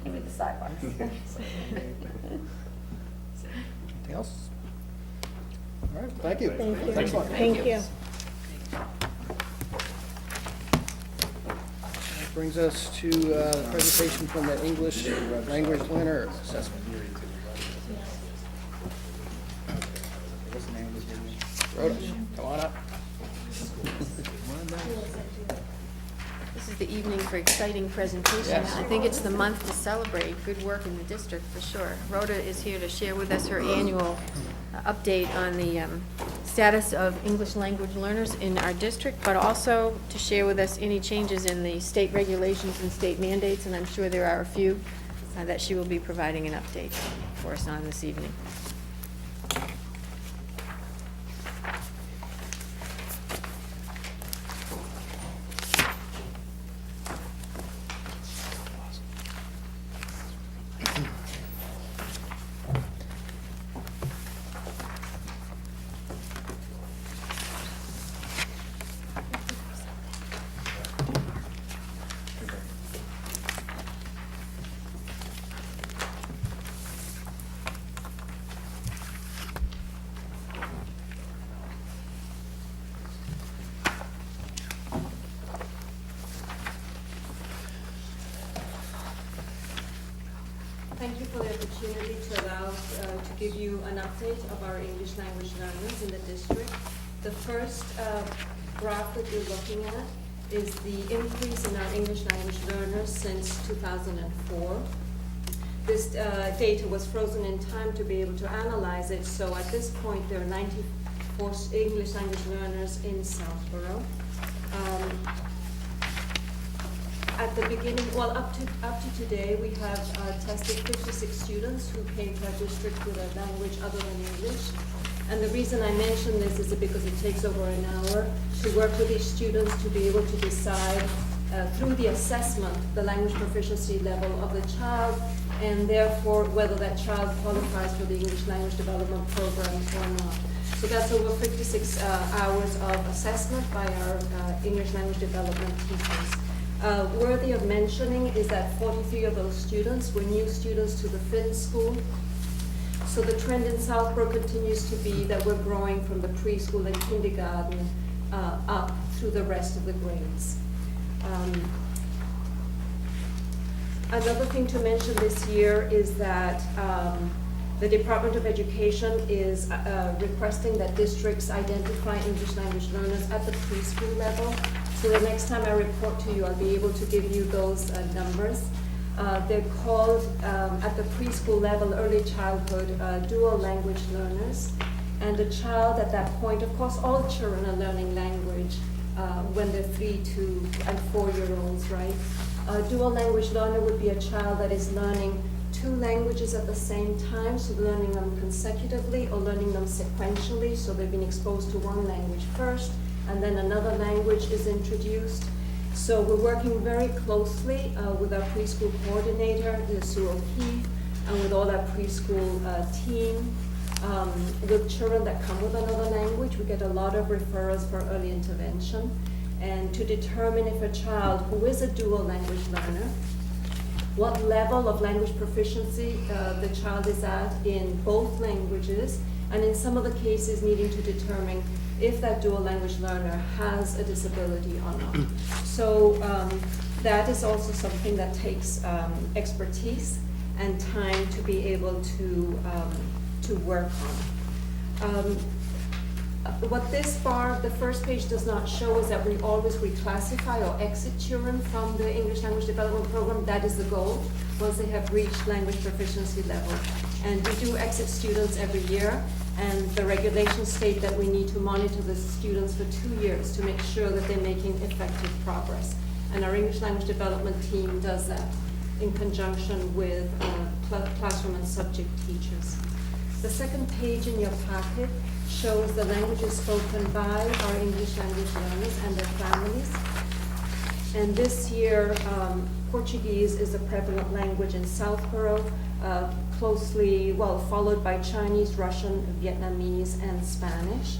Maybe the sidewalks. Anything else? All right, thank you. Thank you. Excellent. Thank you. That brings us to the presentation from the English language learner assessment. What's the name of this video? Rhoda, come on up. This is the evening for exciting presentations. Yes. I think it's the month to celebrate good work in the district, for sure. Rhoda is here to share with us her annual update on the status of English language learners in our district, but also to share with us any changes in the state regulations and state mandates, and I'm sure there are a few that she will be providing an update for us on this evening. Thank you for the opportunity to allow to give you an update of our English language learners in the district. The first graph that you're looking at is the increase in our English language learners since 2004. This data was frozen in time to be able to analyze it, so at this point there are 94 English language learners in Southborough. At the beginning, well, up to today, we have tested 56 students who came to our district with a language other than English. And the reason I mention this is because it takes over an hour to work with these students to be able to decide through the assessment the language proficiency level of the child, and therefore whether that child qualifies for the English language development program or not. So that's over 56 hours of assessment by our English language development teachers. Worthy of mentioning is that 43 of those students were new students to the Finn School. So the trend in Southborough continues to be that we're growing from the preschool and kindergarten up through the rest of the grades. Another thing to mention this year is that the Department of Education is requesting that districts identify English language learners at the preschool level. So the next time I report to you, I'll be able to give you those numbers. They're called, at the preschool level, early childhood dual language learners. And a child at that point, of course, all children are learning language when they're 3 and 4-year-olds, right? A dual language learner would be a child that is learning 2 languages at the same time, so learning them consecutively or learning them sequentially, so they've been exposed to one language first, and then another language is introduced. So we're working very closely with our preschool coordinator, Sue O'Keefe, and with all our preschool team. With children that come with another language, we get a lot of referrals for early intervention. And to determine if a child who is a dual language learner, what level of language proficiency the child is at in both languages, and in some of the cases needing to determine if that dual language learner has a disability or not. So that is also something that takes expertise and time to be able to work on. What this bar, the first page, does not show is that we always reclassify or exit children from the English language development program. That is the goal, once they have reached language proficiency level. And we do exit students every year, and the regulations state that we need to monitor the students for 2 years to make sure that they're making effective progress. And our English language development team does that in conjunction with classroom and subject teachers. The second page in your packet shows the languages spoken by our English language learners and their families. And this year, Portuguese is a prevalent language in Southborough, closely, followed by Chinese, Russian, Vietnamese, and Spanish.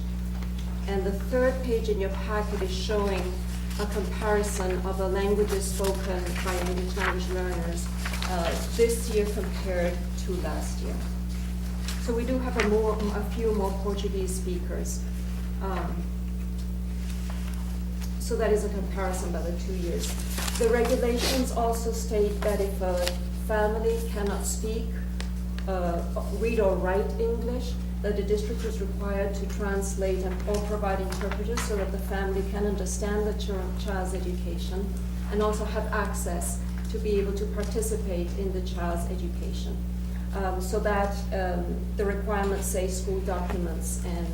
And the third page in your packet is showing a comparison of the languages spoken by English language learners this year compared to last year. So we do have a few more Portuguese speakers. So that is a comparison by the 2 years. The regulations also state that if a family cannot speak, read or write English, that the district is required to translate or provide interpreters so that the family can understand the child's education and also have access to be able to participate in the child's education. So that the requirements say school documents and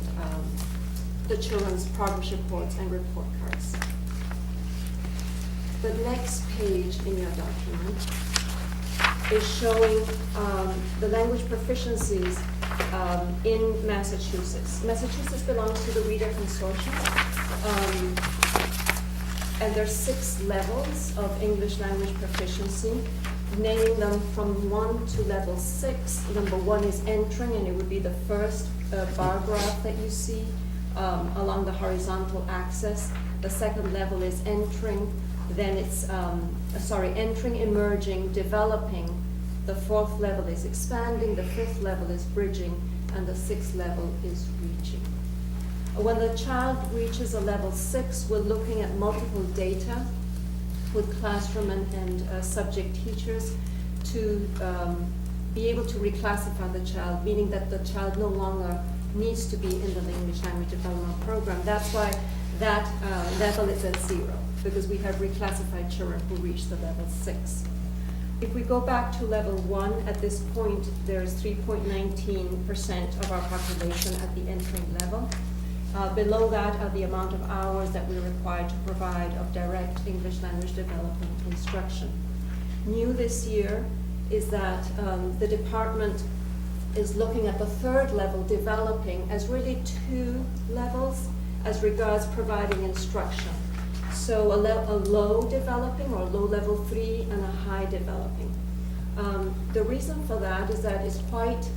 the children's progress reports and report cards. The next page in your document is showing the language proficiencies in Massachusetts. Massachusetts belongs to the Reader Consortium, and there's 6 levels of English language proficiency, naming them from 1 to level 6. Number 1 is entering, and it would be the first bar graph that you see along the horizontal axis. The second level is entering, then it's, entering, emerging, developing. The 4th level is expanding, the 5th level is bridging, and the 6th level is reaching. When the child reaches a level 6, we're looking at multiple data with classroom and subject teachers to be able to reclassify the child, meaning that the child no longer needs to be in the English language development program. That's why that level is at 0, because we have reclassified children who reach the level 6. If we go back to level 1, at this point, there's 3.19% of our population at the entering level. Below that are the amount of hours that we're required to provide of direct English language development instruction. New this year is that the department is looking at the 3rd level developing as really 2 levels as regards providing instruction. So a low developing, or low level 3, and a high developing. The reason for that is that it's quite,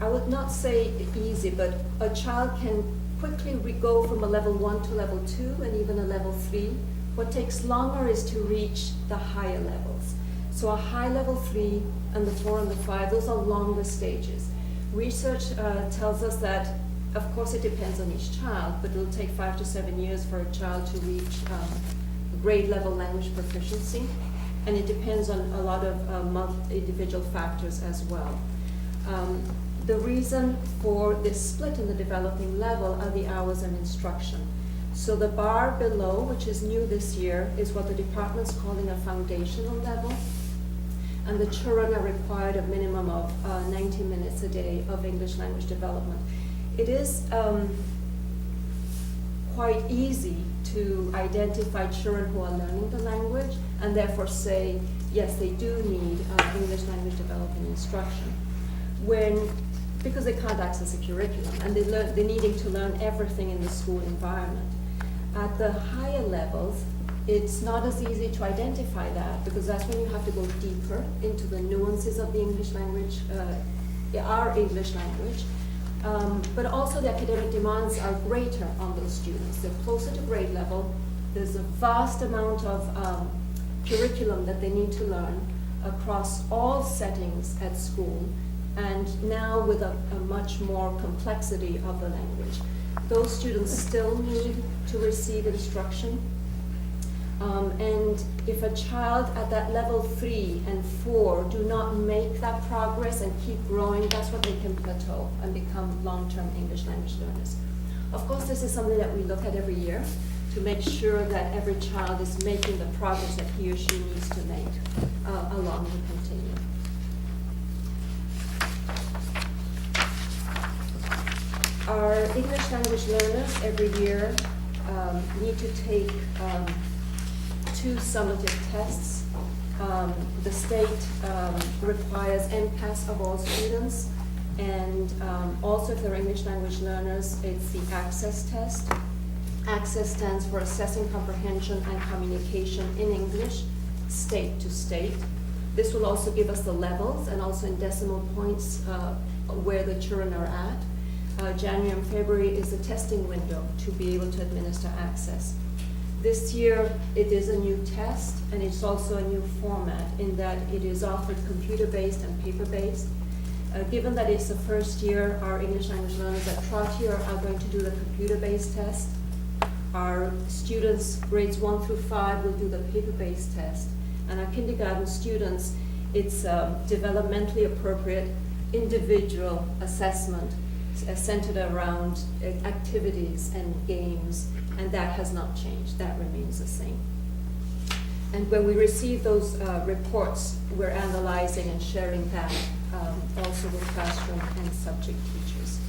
I would not say easy, but a child can quickly go from a level 1 to level 2 and even a level 3. What takes longer is to reach the higher levels. So a high level 3 and the 4 and the 5, those are longer stages. Research tells us that, of course, it depends on each child, but it'll take 5 to 7 years for a child to reach grade level language proficiency. And it depends on a lot of individual factors as well. The reason for this split in the developing level are the hours of instruction. So the bar below, which is new this year, is what the department's calling a foundational level. And the children are required a minimum of 90 minutes a day of English language development. It is quite easy to identify children who are learning the language and therefore say, yes, they do need English language development instruction. Because they can't access a curriculum and they're needing to learn everything in the school environment. At the higher levels, it's not as easy to identify that, because that's when you have to go deeper into the nuances of the English language, our English language. But also the academic demands are greater on those students. They're closer to grade level. There's a vast amount of curriculum that they need to learn across all settings at school, and now with a much more complexity of the language. Those students still need to receive instruction. And if a child at that level 3 and 4 do not make that progress and keep growing, that's what they can plateau and become long-term English language learners. Of course, this is something that we look at every year to make sure that every child is making the progress that he or she needs to make along the continuum. Our English language learners every year need to take 2 summative tests. The state requires MCAS of all students, and also if they're English language learners, it's the ACCESS test. ACCESS stands for Assessing Comprehension and Communication in English, state to state. This will also give us the levels and also in decimal points where the children are at. January and February is the testing window to be able to administer ACCESS. This year, it is a new test, and it's also a new format in that it is offered computer-based and paper-based. Given that it's the first year, our English language learners at Trottier are going to do the computer-based test. Our students, grades 1 through 5, will do the paper-based test. And our kindergarten students, it's developmentally appropriate individual assessment centered around activities and games, and that has not changed. That remains the same. And when we receive those reports, we're analyzing and sharing that also with classroom and subject teachers.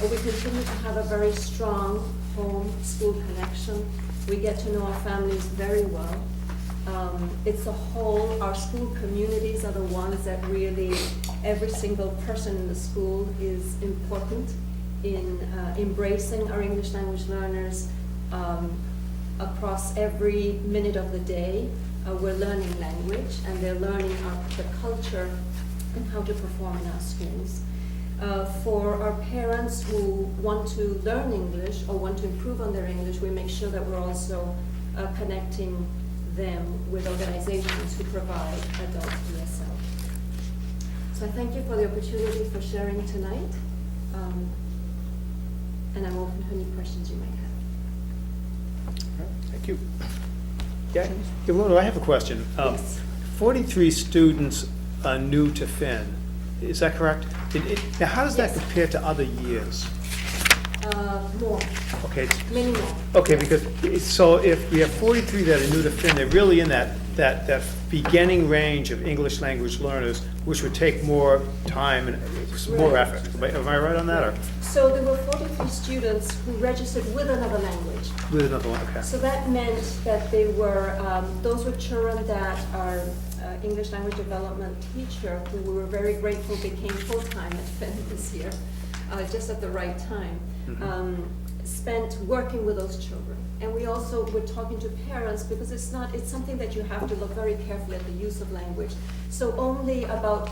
We continue to have a very strong home-school connection. We get to know our families very well. It's a whole, our school communities are the ones that really, every single person in the school is important in embracing our English language learners. Across every minute of the day, we're learning language, and they're learning the culture and how to perform in our schools. For our parents who want to learn English or want to improve on their English, we make sure that we're also connecting them with organizations who provide adult ESL. So I thank you for the opportunity for sharing tonight, and I'm open to any questions you might have. Thank you. Yeah, well, I have a question. Yes. 43 students are new to Finn. Is that correct? Now, how does that Yes. compare to other years? More, Okay, many more. okay, because, so if we have 43 that are new to Finn, they're really in that beginning range of English language learners, which would take more time and more Right. effort. Am I right on that, or So there were 43 students who registered with another language. with another one? Okay. So that meant that they were, those were children that our English language development teacher, who we were very grateful became full-time at Finn this year, just at the right time, spent working with those children. And we also were talking to parents, because it's something that you have to look very carefully at the use of language. So only about,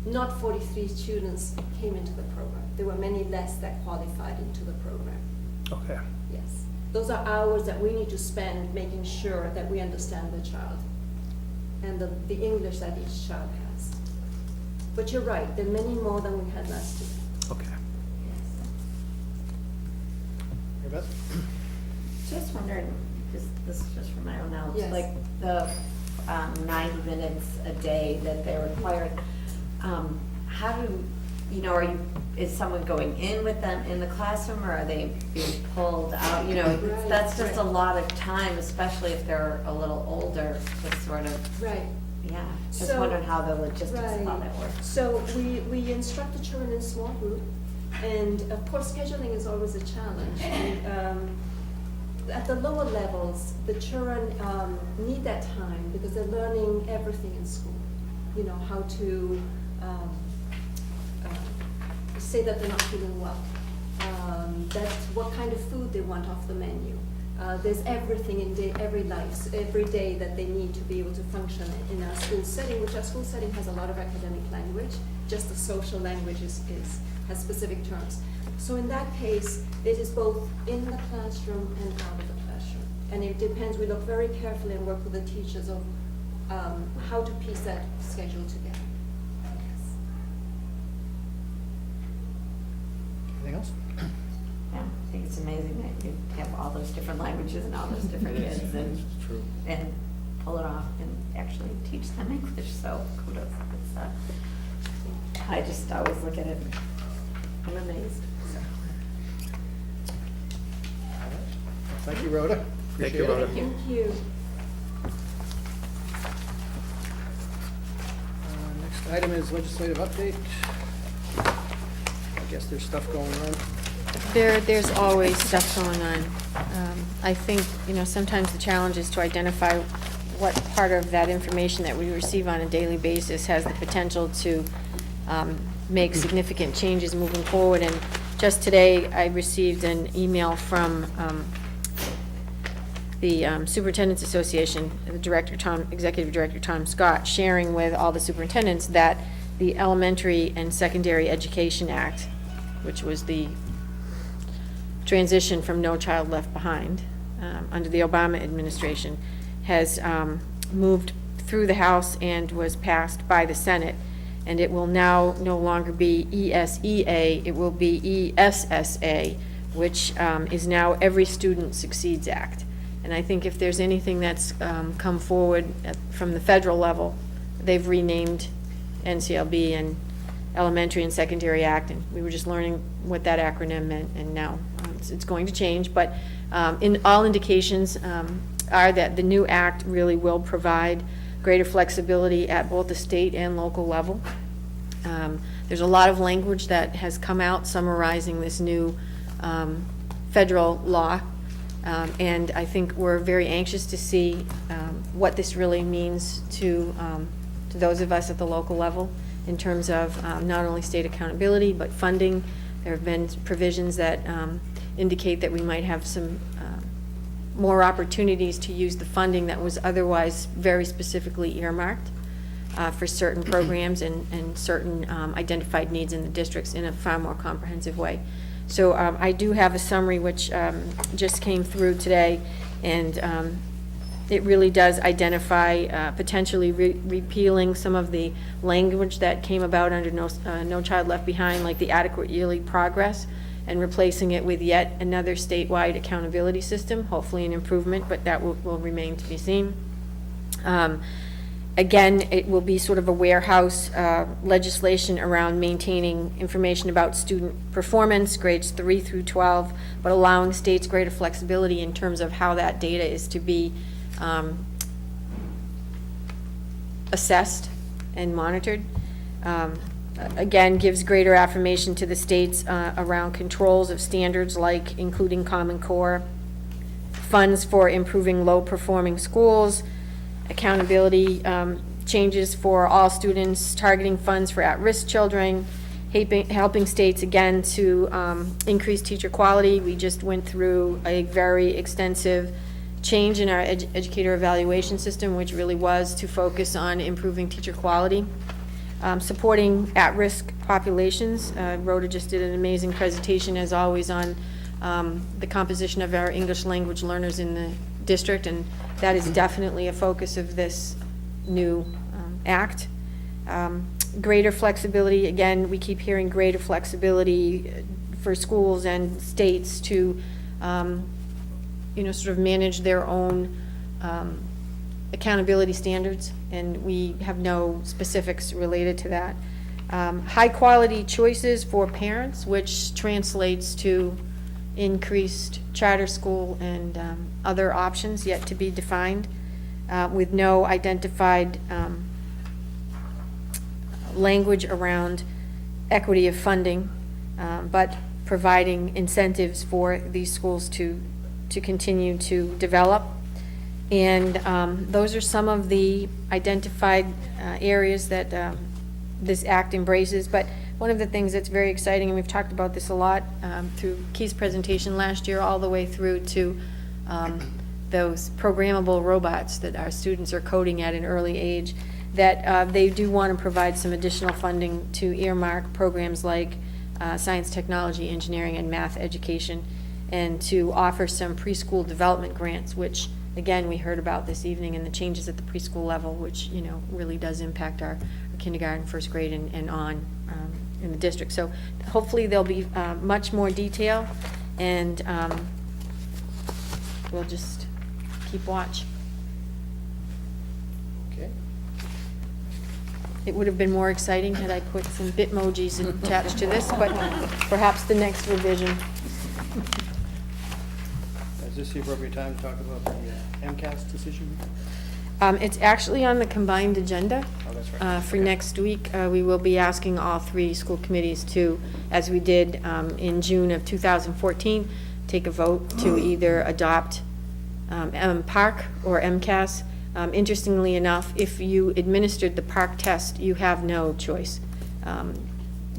not 43 students came into the program. There were many less that qualified into the program. Okay. Yes. Those are hours that we need to spend making sure that we understand the child and the English that each child has. But you're right, there are many more than we had last year. Okay. Mary Beth? Just wondering, this is just for my own knowledge, Yes. like the 90 minutes a day that they're required, how do, is someone going in with them in the classroom, or are they being pulled out? Right, That's just a right. lot of time, especially if they're a little older, to sort of, Right. yeah, just So- wondering how the logistics of all Right. that works. So we instruct the children in small group, and of course scheduling is always a challenge. And, at the lower levels, the children need that time because they're learning everything in school. How to say that they're not feeling well. That's what kind of food they want off the menu. There's everything in every day that they need to be able to function in our school setting, which our school setting has a lot of academic language. Just the social language has specific terms. So in that case, it is both in the classroom and out of the classroom. And it depends, we look very carefully and work with the teachers of how to piece that schedule together. Yes. Anything else? Yeah, I think it's amazing that you have all those different languages and all those different It is. kids It's true. and pull it off and actually teach them English, so kudos. I just always look at it, and I'm amazed. All right. Well, thank you, Rhoda. Thank you, Appreciate it. Rhoda. Thank you. Next item is legislative update. I guess there's stuff going on. There's always stuff going on. I think, sometimes the challenge is to identify what part of that information that we receive on a daily basis has the potential to make significant changes moving forward. And just today, I received an email from the Superintendent's Association, the Executive Director Tom Scott, sharing with all the superintendents that the Elementary and Secondary Education Act, which was the transition from No Child Left Behind under the Obama administration, has moved through the House and was passed by the Senate. And it will now no longer be ESEA, it will be ESSA, which is now Every Student Succeeds Act. And I think if there's anything that's come forward from the federal level, they've renamed NCLB and Elementary and Secondary Act, and we were just learning what that acronym meant, and now it's going to change. But in all indications are that the new act really will provide greater flexibility at both the state and local level. There's a lot of language that has come out summarizing this new federal law, and I think we're very anxious to see what this really means to those of us at the local level in terms of not only state accountability, but funding. There have been provisions that indicate that we might have some more opportunities to use the funding that was otherwise very specifically earmarked for certain programs and certain identified needs in the districts in a far more comprehensive way. So I do have a summary which just came through today, and it really does identify potentially repealing some of the language that came about under No Child Left Behind, like the adequate yearly progress, and replacing it with yet another statewide accountability system, hopefully an improvement, but that will remain to be seen. Again, it will be sort of a warehouse legislation around maintaining information about student performance, grades 3 through 12, but allowing states greater flexibility in terms of how that data is to be assessed and monitored. Again, gives greater affirmation to the states around controls of standards like including Common Core, funds for improving low-performing schools, accountability changes for all students, targeting funds for at-risk children, helping states, again, to increase teacher quality. We just went through a very extensive change in our educator evaluation system, which really was to focus on improving teacher quality. Supporting at-risk populations. Rhoda just did an amazing presentation, as always, on the composition of our English language learners in the district, and that is definitely a focus of this new act. Greater flexibility, again, we keep hearing greater flexibility for schools and states to, sort of manage their own accountability standards, and we have no specifics related to that. High-quality choices for parents, which translates to increased charter school and other options yet to be defined, with no identified language around equity of funding, but providing incentives for these schools to continue to develop. And those are some of the identified areas that this act embraces. But one of the things that's very exciting, and we've talked about this a lot through Keith's presentation last year, all the way through to those programmable robots that our students are coding at an early age, that they do want to provide some additional funding to earmark programs like science, technology, engineering, and math education, and to offer some preschool development grants, which, again, we heard about this evening, and the changes at the preschool level, which, really does impact our kindergarten, first grade, and on in the district. So hopefully there'll be much more detail, and we'll just keep watch. Okay. It would have been more exciting had I put some Bitmojis attached to this, but perhaps the next revision. Is this the appropriate time to talk about the MCAS decision? It's actually on the combined agenda. Oh, that's right. For Okay. next week. We will be asking all 3 school committees to, as we did in June of 2014, take a vote to either adopt PARC or MCAS. Interestingly enough, if you administered the PARC test, you have no choice.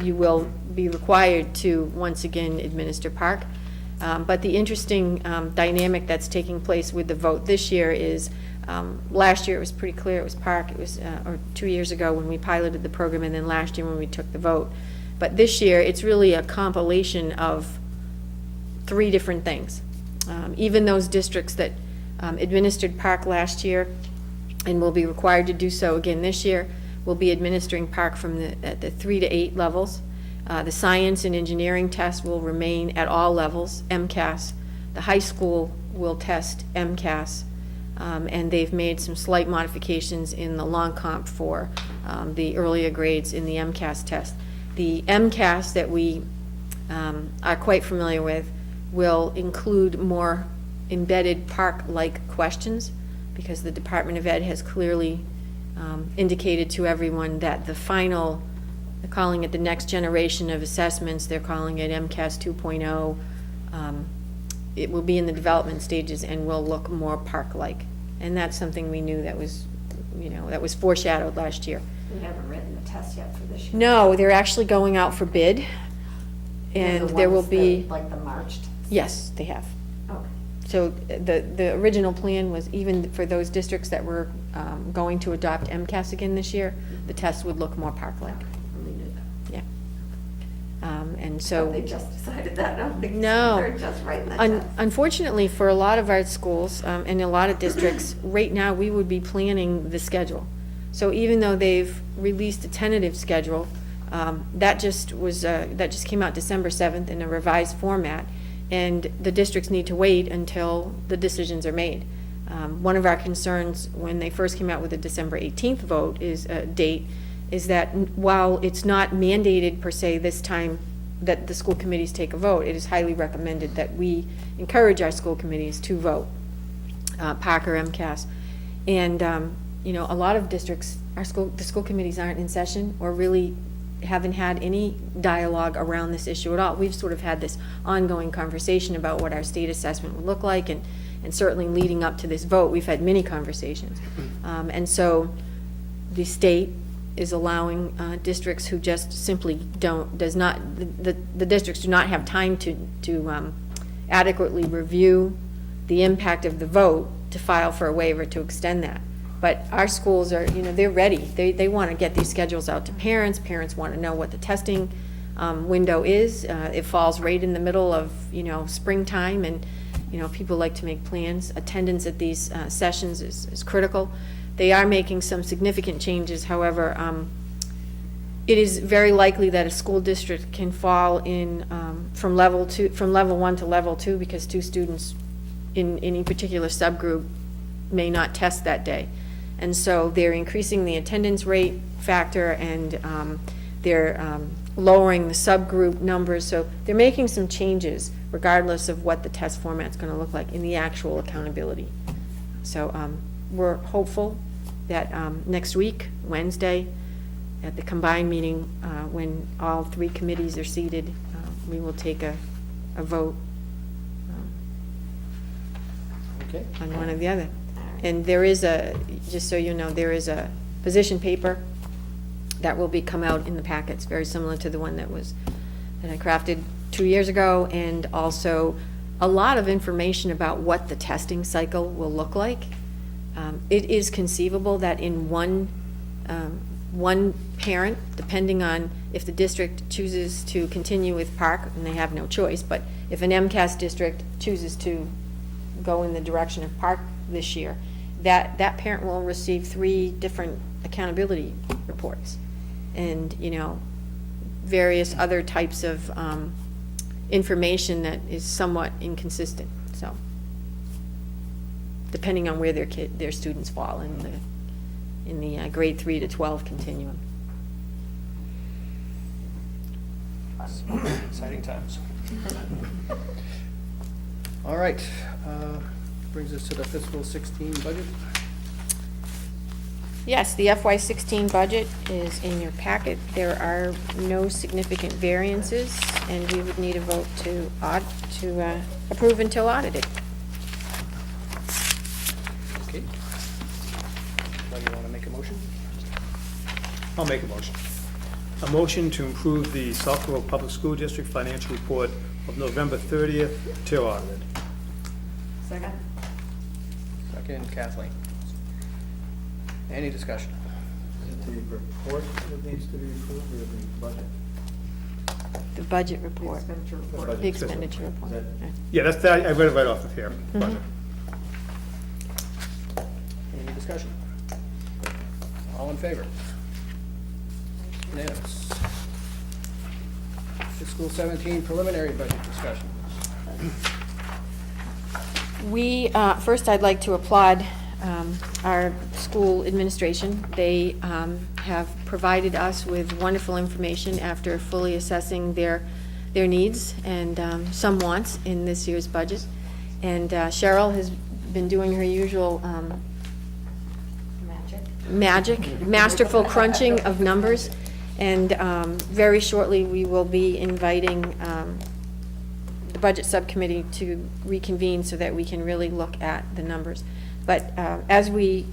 You will be required to once again administer PARC. But the interesting dynamic that's taking place with the vote this year is, last year it was pretty clear it was PARC. It was, or 2 years ago when we piloted the program, and then last year when we took the vote. But this year, it's really a compilation of 3 different things. Even those districts that administered PARC last year and will be required to do so again this year will be administering PARC from at the 3 to 8 levels. The science and engineering test will remain at all levels, MCAS. The high school will test MCAS, and they've made some slight modifications in the long comp for the earlier grades in the MCAS test. The MCAS that we are quite familiar with will include more embedded PARC-like questions, because the Department of Ed has clearly indicated to everyone that the final, they're calling it the next generation of assessments, they're calling it MCAS 2.0. It will be in the development stages and will look more PARC-like. And that's something we knew that was, that was foreshadowed last year. We haven't written the test yet for this year. No, they're actually going out for bid, and there will be. Like the March test? Yes, they have. Okay. So the original plan was, even for those districts that were going to adopt MCAS again this year, the test would look more PARC-like. We knew that. Yeah. And so. They just decided that, No. They're just writing the test. Unfortunately, for a lot of our schools and a lot of districts, right now, we would be planning the schedule. So even though they've released a tentative schedule, that just came out December 7th in a revised format, and the districts need to wait until the decisions are made. One of our concerns when they first came out with the December 18th vote date is that while it's not mandated per se this time that the school committees take a vote, it is highly recommended that we encourage our school committees to vote, Parker, MCAS. And, a lot of districts, the school committees aren't in session or really haven't had any dialogue around this issue at all. We've sort of had this ongoing conversation about what our state assessment would look like, and certainly leading up to this vote, we've had many conversations. And so the state is allowing districts who just simply the districts do not have time to adequately review the impact of the vote to file for a waiver to extend that. But our schools are, they're ready. They want to get these schedules out to parents. Parents want to know what the testing window is. It falls right in the middle of, springtime, and, people like to make plans. Attendance at these sessions is critical. They are making some significant changes. However, it is very likely that a school district can fall in from level 1 to level 2 because 2 students in any particular subgroup may not test that day. And so they're increasing the attendance rate factor, and they're lowering the subgroup numbers. So they're making some changes regardless of what the test format's going to look like in the actual accountability. So we're hopeful that next week, Wednesday, at the combined meeting, when all 3 committees are seated, we will take a vote Okay. on one or the other. And there is just so you know, there is a position paper that will come out in the packets, very similar to the one that I crafted 2 years ago, and also a lot of information about what the testing cycle will look like. It is conceivable that in one parent, depending on if the district chooses to continue with Park, and they have no choice, but if an MCAS district chooses to go in the direction of Park this year, that parent will receive 3 different accountability reports, and various other types of information that is somewhat inconsistent. So depending on where their students fall in the grade 3 to 12 continuum. Exciting times. All right, brings us to the fiscal 16 budget. Yes, the FY16 budget is in your packet. There are no significant variances, and we would need a vote to approve until audited. Okay. Anybody want to make a motion? I'll make a motion. A motion to approve the Southborough Public School District financial report of November 30th till audited. Second? Second, Kathleen. Any discussion? Is it the report that needs to be approved, or the budget? The budget report, Expenditure report. budget. the expenditure Is report. that- Yeah, that's that. I read it right off of here. Mhm. Any discussion? All in favor? Unanimous. Fiscal 17 preliminary budget discussion. First, I'd like to applaud our school administration. They have provided us with wonderful information after fully assessing their needs and some wants in this year's budget. And Cheryl has been doing her usual masterful crunching of numbers. And very shortly, we will be inviting the budget subcommittee to reconvene so that we can really look at the numbers. But as we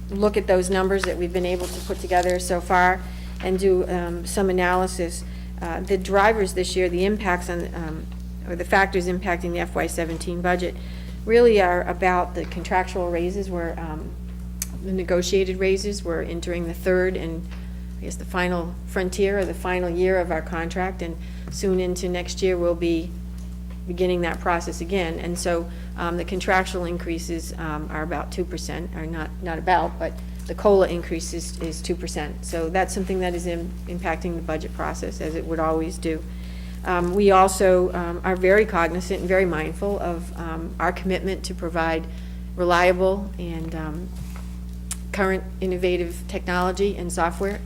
look at those numbers that we've been able to put together so far and do some analysis, the drivers this year, the impacts on, or the factors impacting the FY17 budget really are about the contractual raises, where the negotiated raises. We're entering the third and I guess the final frontier, or the final year of our contract, and soon into next year we'll be beginning that process again. And so the contractual increases are about 2%, or not about, but the COLA increase is 2%. So that's something that is impacting the budget process, as it would always do. We also are very cognizant and very mindful of our commitment to provide reliable and current innovative technology and software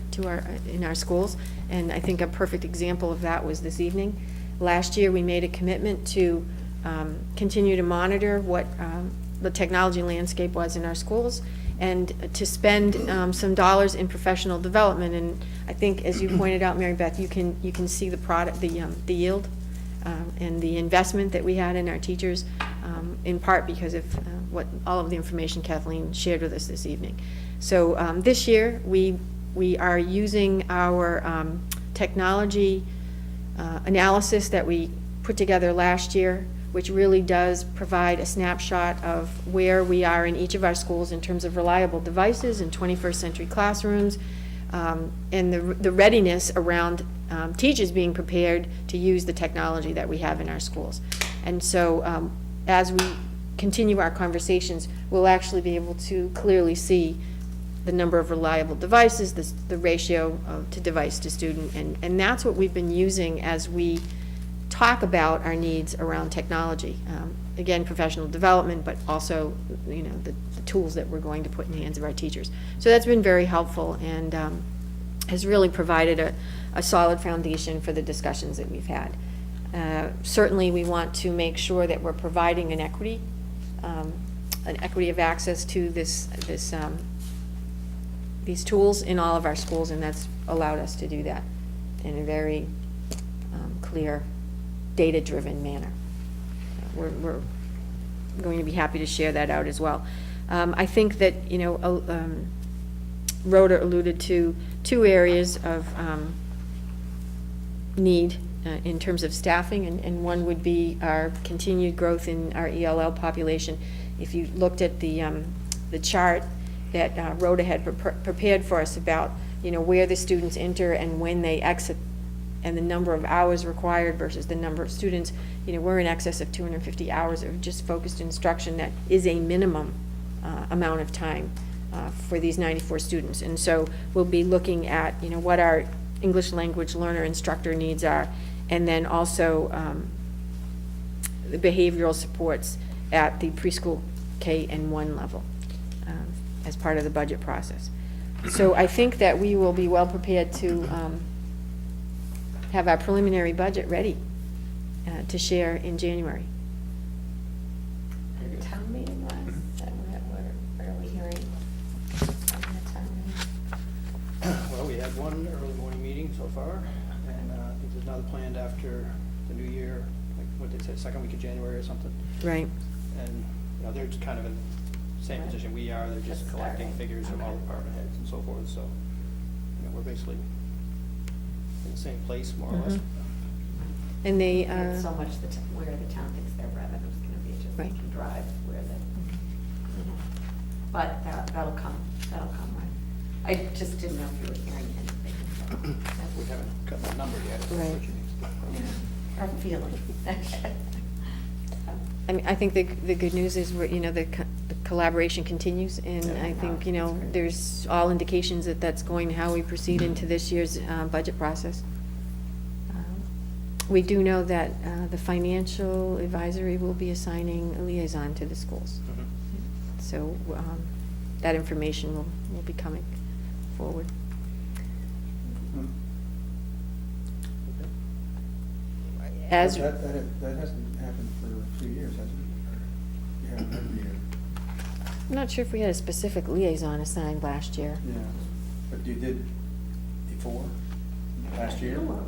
in our schools. And I think a perfect example of that was this evening. Last year, we made a commitment to continue to monitor what the technology landscape was in our schools and to spend some dollars in professional development. And I think, as you pointed out, Mary Beth, you can see the product, the yield and the investment that we had in our teachers, in part because of all of the information Kathleen shared with us this evening. So this year, we are using our technology analysis that we put together last year, which really does provide a snapshot of where we are in each of our schools in terms of reliable devices in 21st century classrooms, and the readiness around teachers being prepared to use the technology that we have in our schools. And so as we continue our conversations, we'll actually be able to clearly see the number of reliable devices, the ratio to device to student, and that's what we've been using as we talk about our needs around technology. Again, professional development, but also, you know, the tools that we're going to put in the hands of our teachers. So that's been very helpful and has really provided a solid foundation for the discussions that we've had. Certainly, we want to make sure that we're providing an equity of access to these tools in all of our schools, and that's allowed us to do that in a very clear, data-driven manner. We're going to be happy to share that out as well. I think that, you know, Rhoda alluded to 2 areas of need in terms of staffing, and one would be our continued growth in our ELL population. If you looked at the chart that Rhoda had prepared for us about, you know, where the students enter and when they exit, and the number of hours required versus the number of students, you know, we're in excess of 250 hours of just focused instruction. That is a minimum amount of time for these 94 students. And so we'll be looking at, you know, what our English language learner instructor needs are, and then also the behavioral supports at the preschool K and 1 level as part of the budget process. So I think that we will be well prepared to have our preliminary budget ready to share in January. The town meeting was, what are we hearing from the town meeting? Well, we had one early morning meeting so far, and I think there's another planned after the new year, like what they said, second week of January or something. Right. And, you know, they're just kind of in the same position we are. They're just collecting figures from all department heads and so forth, so, you know, we're basically in the same place, more or less. And they, It's so much where the town thinks their revenue's gonna be, just Right. to drive where but that'll come, right? I just didn't know if you were hearing anything. We haven't got that number yet. Right. Or feeling. I mean, I think the good news is we're, you know, the collaboration continues, and I think, you know, there's all indications that that's going to how we proceed into this year's budget process. We do know that the financial advisory will be assigning a liaison to the schools. So that information will be coming forward. As That hasn't happened for a few years, has it? Or you haven't every year? I'm not sure if we had a specific liaison assigned last year. Yeah, but you did before, last year? Well,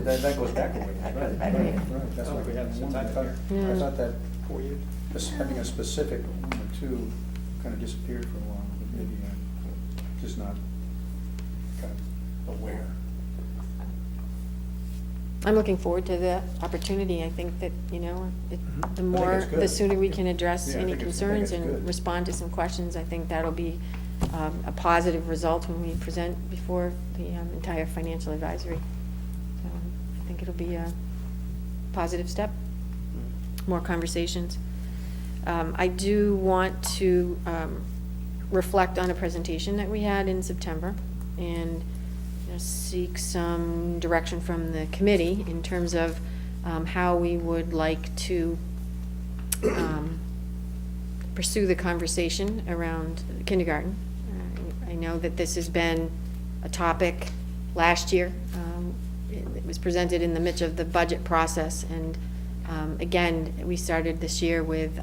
that goes back a ways, right? That goes back a ways. Right, that's Oh, what we haven't since I've been here. I thought that 4 years. having a specific 1 or 2 kind of disappeared for a while, but maybe I'm just not kind of aware. I'm looking forward to the opportunity. I think that, you know, I the think more, it's good. the sooner we can address Yeah, I any think it's concerns good. and respond to some questions, I think that'll be a positive result when we present before the entire financial advisory. So I think it'll be a positive step, more conversations. I do want to reflect on a presentation that we had in September and seek some direction from the committee in terms of how we would like to pursue the conversation around kindergarten. I know that this has been a topic last year. It was presented in the midst of the budget process, and again, we started this year with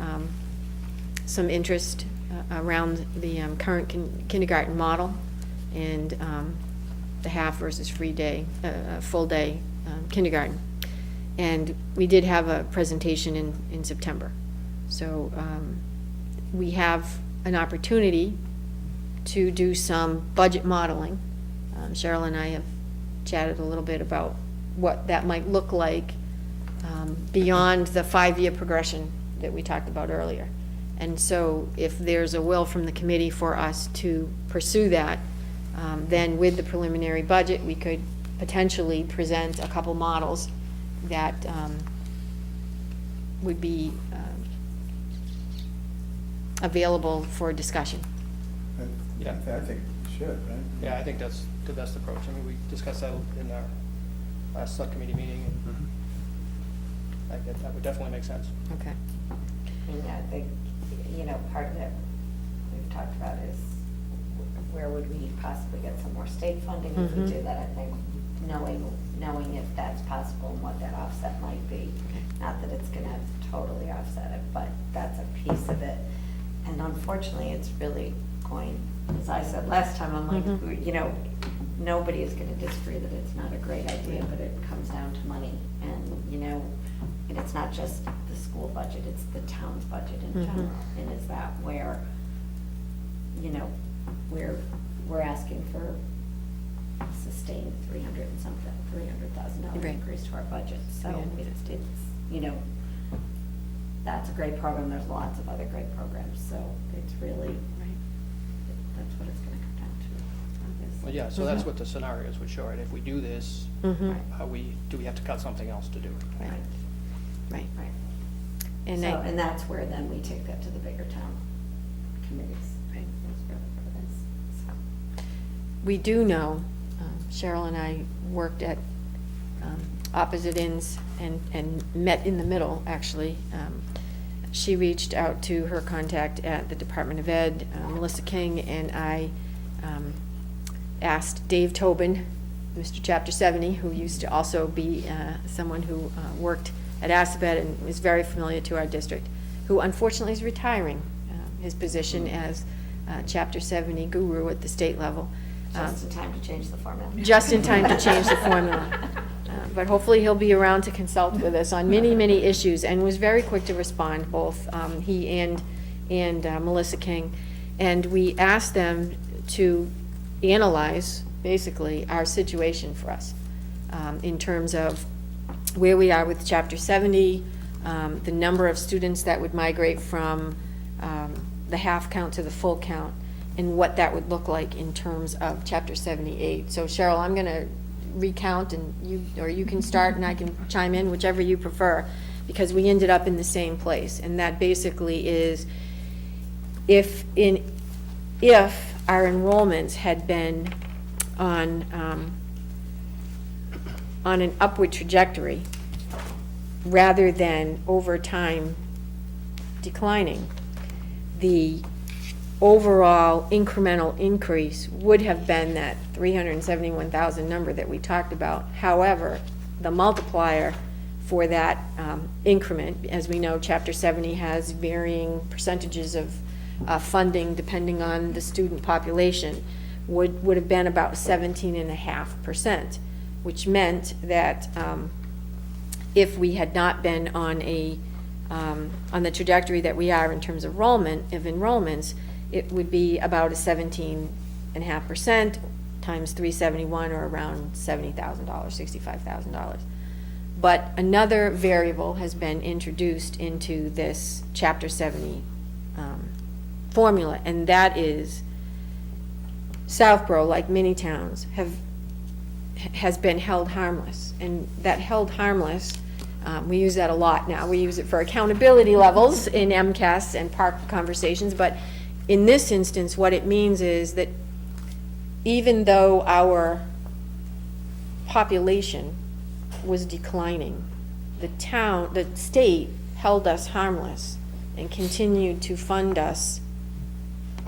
some interest around the current kindergarten model and the half versus free day, full day kindergarten. And we did have a presentation in September. So we have an opportunity to do some budget modeling. Cheryl and I have chatted a little bit about what that might look like beyond the 5-year progression that we talked about earlier. And so if there's a will from the committee for us to pursue that, then with the preliminary budget, we could potentially present a couple models that would be available for discussion. Yeah. I think we should, right? Yeah, I think that's the best approach. I mean, we discussed that in our last subcommittee meeting, and that would definitely make sense. Okay. And I think, part of it we've talked about is where would we possibly get some more state funding if we do that. I think knowing if that's possible and what that offset might be. Not that it's gonna totally offset it, but that's a piece of it. And unfortunately, it's really going, as I said last time, I'm like, nobody is gonna disagree that it's not a great idea, but it comes down to money. And, and it's not just the school budget, it's the town's budget in general. And is that where, we're asking for a sustained $300,000 Right. increase to our budget. So Yeah. it's that's a great program. There's lots of other great programs. So it's really, that's what it's gonna come down to, obviously. Well, yeah, so that's what the scenarios would show, right? If we do this, do we have to cut something else to do it? Right. Right. Right. And And that's where then we take that to the bigger town committees. Right. That's really what it is. So. we do know, Cheryl and I worked at opposite ends and met in the middle, actually. She reached out to her contact at the Department of Ed, Melissa King, and I asked Dave Tobin, Mr. Chapter 70, who used to also be someone who worked at Assabet and is very familiar to our district, who unfortunately is retiring his position as Chapter 70 guru at the state level. Just in time to change the formula. Just in time to change the formula. But hopefully he'll be around to consult with us on many, many issues, and was very quick to respond, both he and Melissa King. And we asked them to analyze, basically, our situation for us in terms of where we are with Chapter 70, the number of students that would migrate from the half count to the full count, and what that would look like in terms of Chapter 78. So Cheryl, I'm going to recount, and you can start and I can chime in, whichever you prefer, because we ended up in the same place. And that basically is, if our enrollments had been on an upward trajectory rather than over time declining, the overall incremental increase would have been that 371,000 number that we talked about. However, the multiplier for that increment, as we know, Chapter 70 has varying percentages of funding depending on the student population, would have been about 17.5%, which meant that if we had not been on the trajectory that we are in terms of enrollments, it would be about a 17.5% times 371, or around $70,000, $65,000. But another variable has been introduced into this Chapter 70 formula, and that is Southborough, like many towns, has been held harmless. And that held harmless, we use that a lot now. We use it for accountability levels in MCAS and PARC conversations, but in this instance, what it means is that even though our population was declining, the state held us harmless and continued to fund us,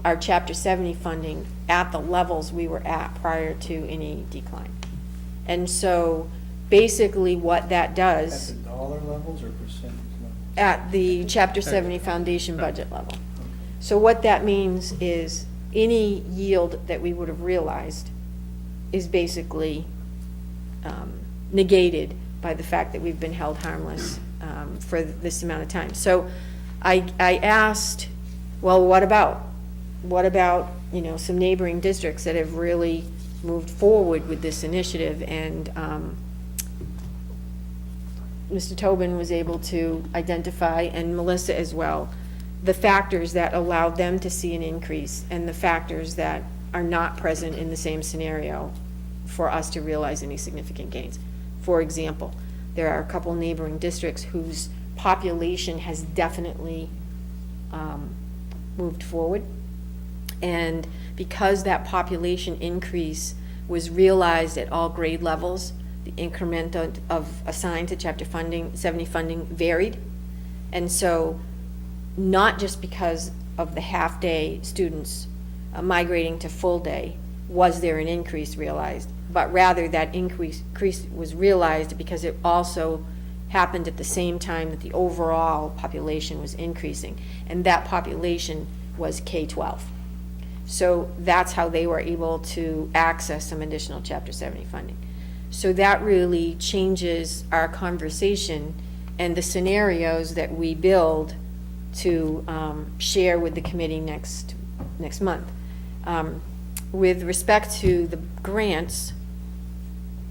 our Chapter 70 funding, at the levels we were at prior to any decline. And so basically what that At does, the dollar levels or percentage levels? at the Chapter 70 foundation budget level. So what that means is any yield that we would have realized is basically negated by the fact that we've been held harmless for this amount of time. So I asked, well, what about, some neighboring districts that have really moved forward with this initiative? And Mr. Tobin was able to identify, and Melissa as well, the factors that allowed them to see an increase and the factors that are not present in the same scenario for us to realize any significant gains. For example, there are a couple neighboring districts whose population has definitely moved forward. And because that population increase was realized at all grade levels, the increment of assigned to Chapter 70 funding varied. And so not just because of the half-day students migrating to full day was there an increase realized, but rather that increase was realized because it also happened at the same time that the overall population was increasing, and that population was K-12. So that's how they were able to access some additional Chapter 70 funding. So that really changes our conversation and the scenarios that we build to share with the committee next month. With respect to the grants,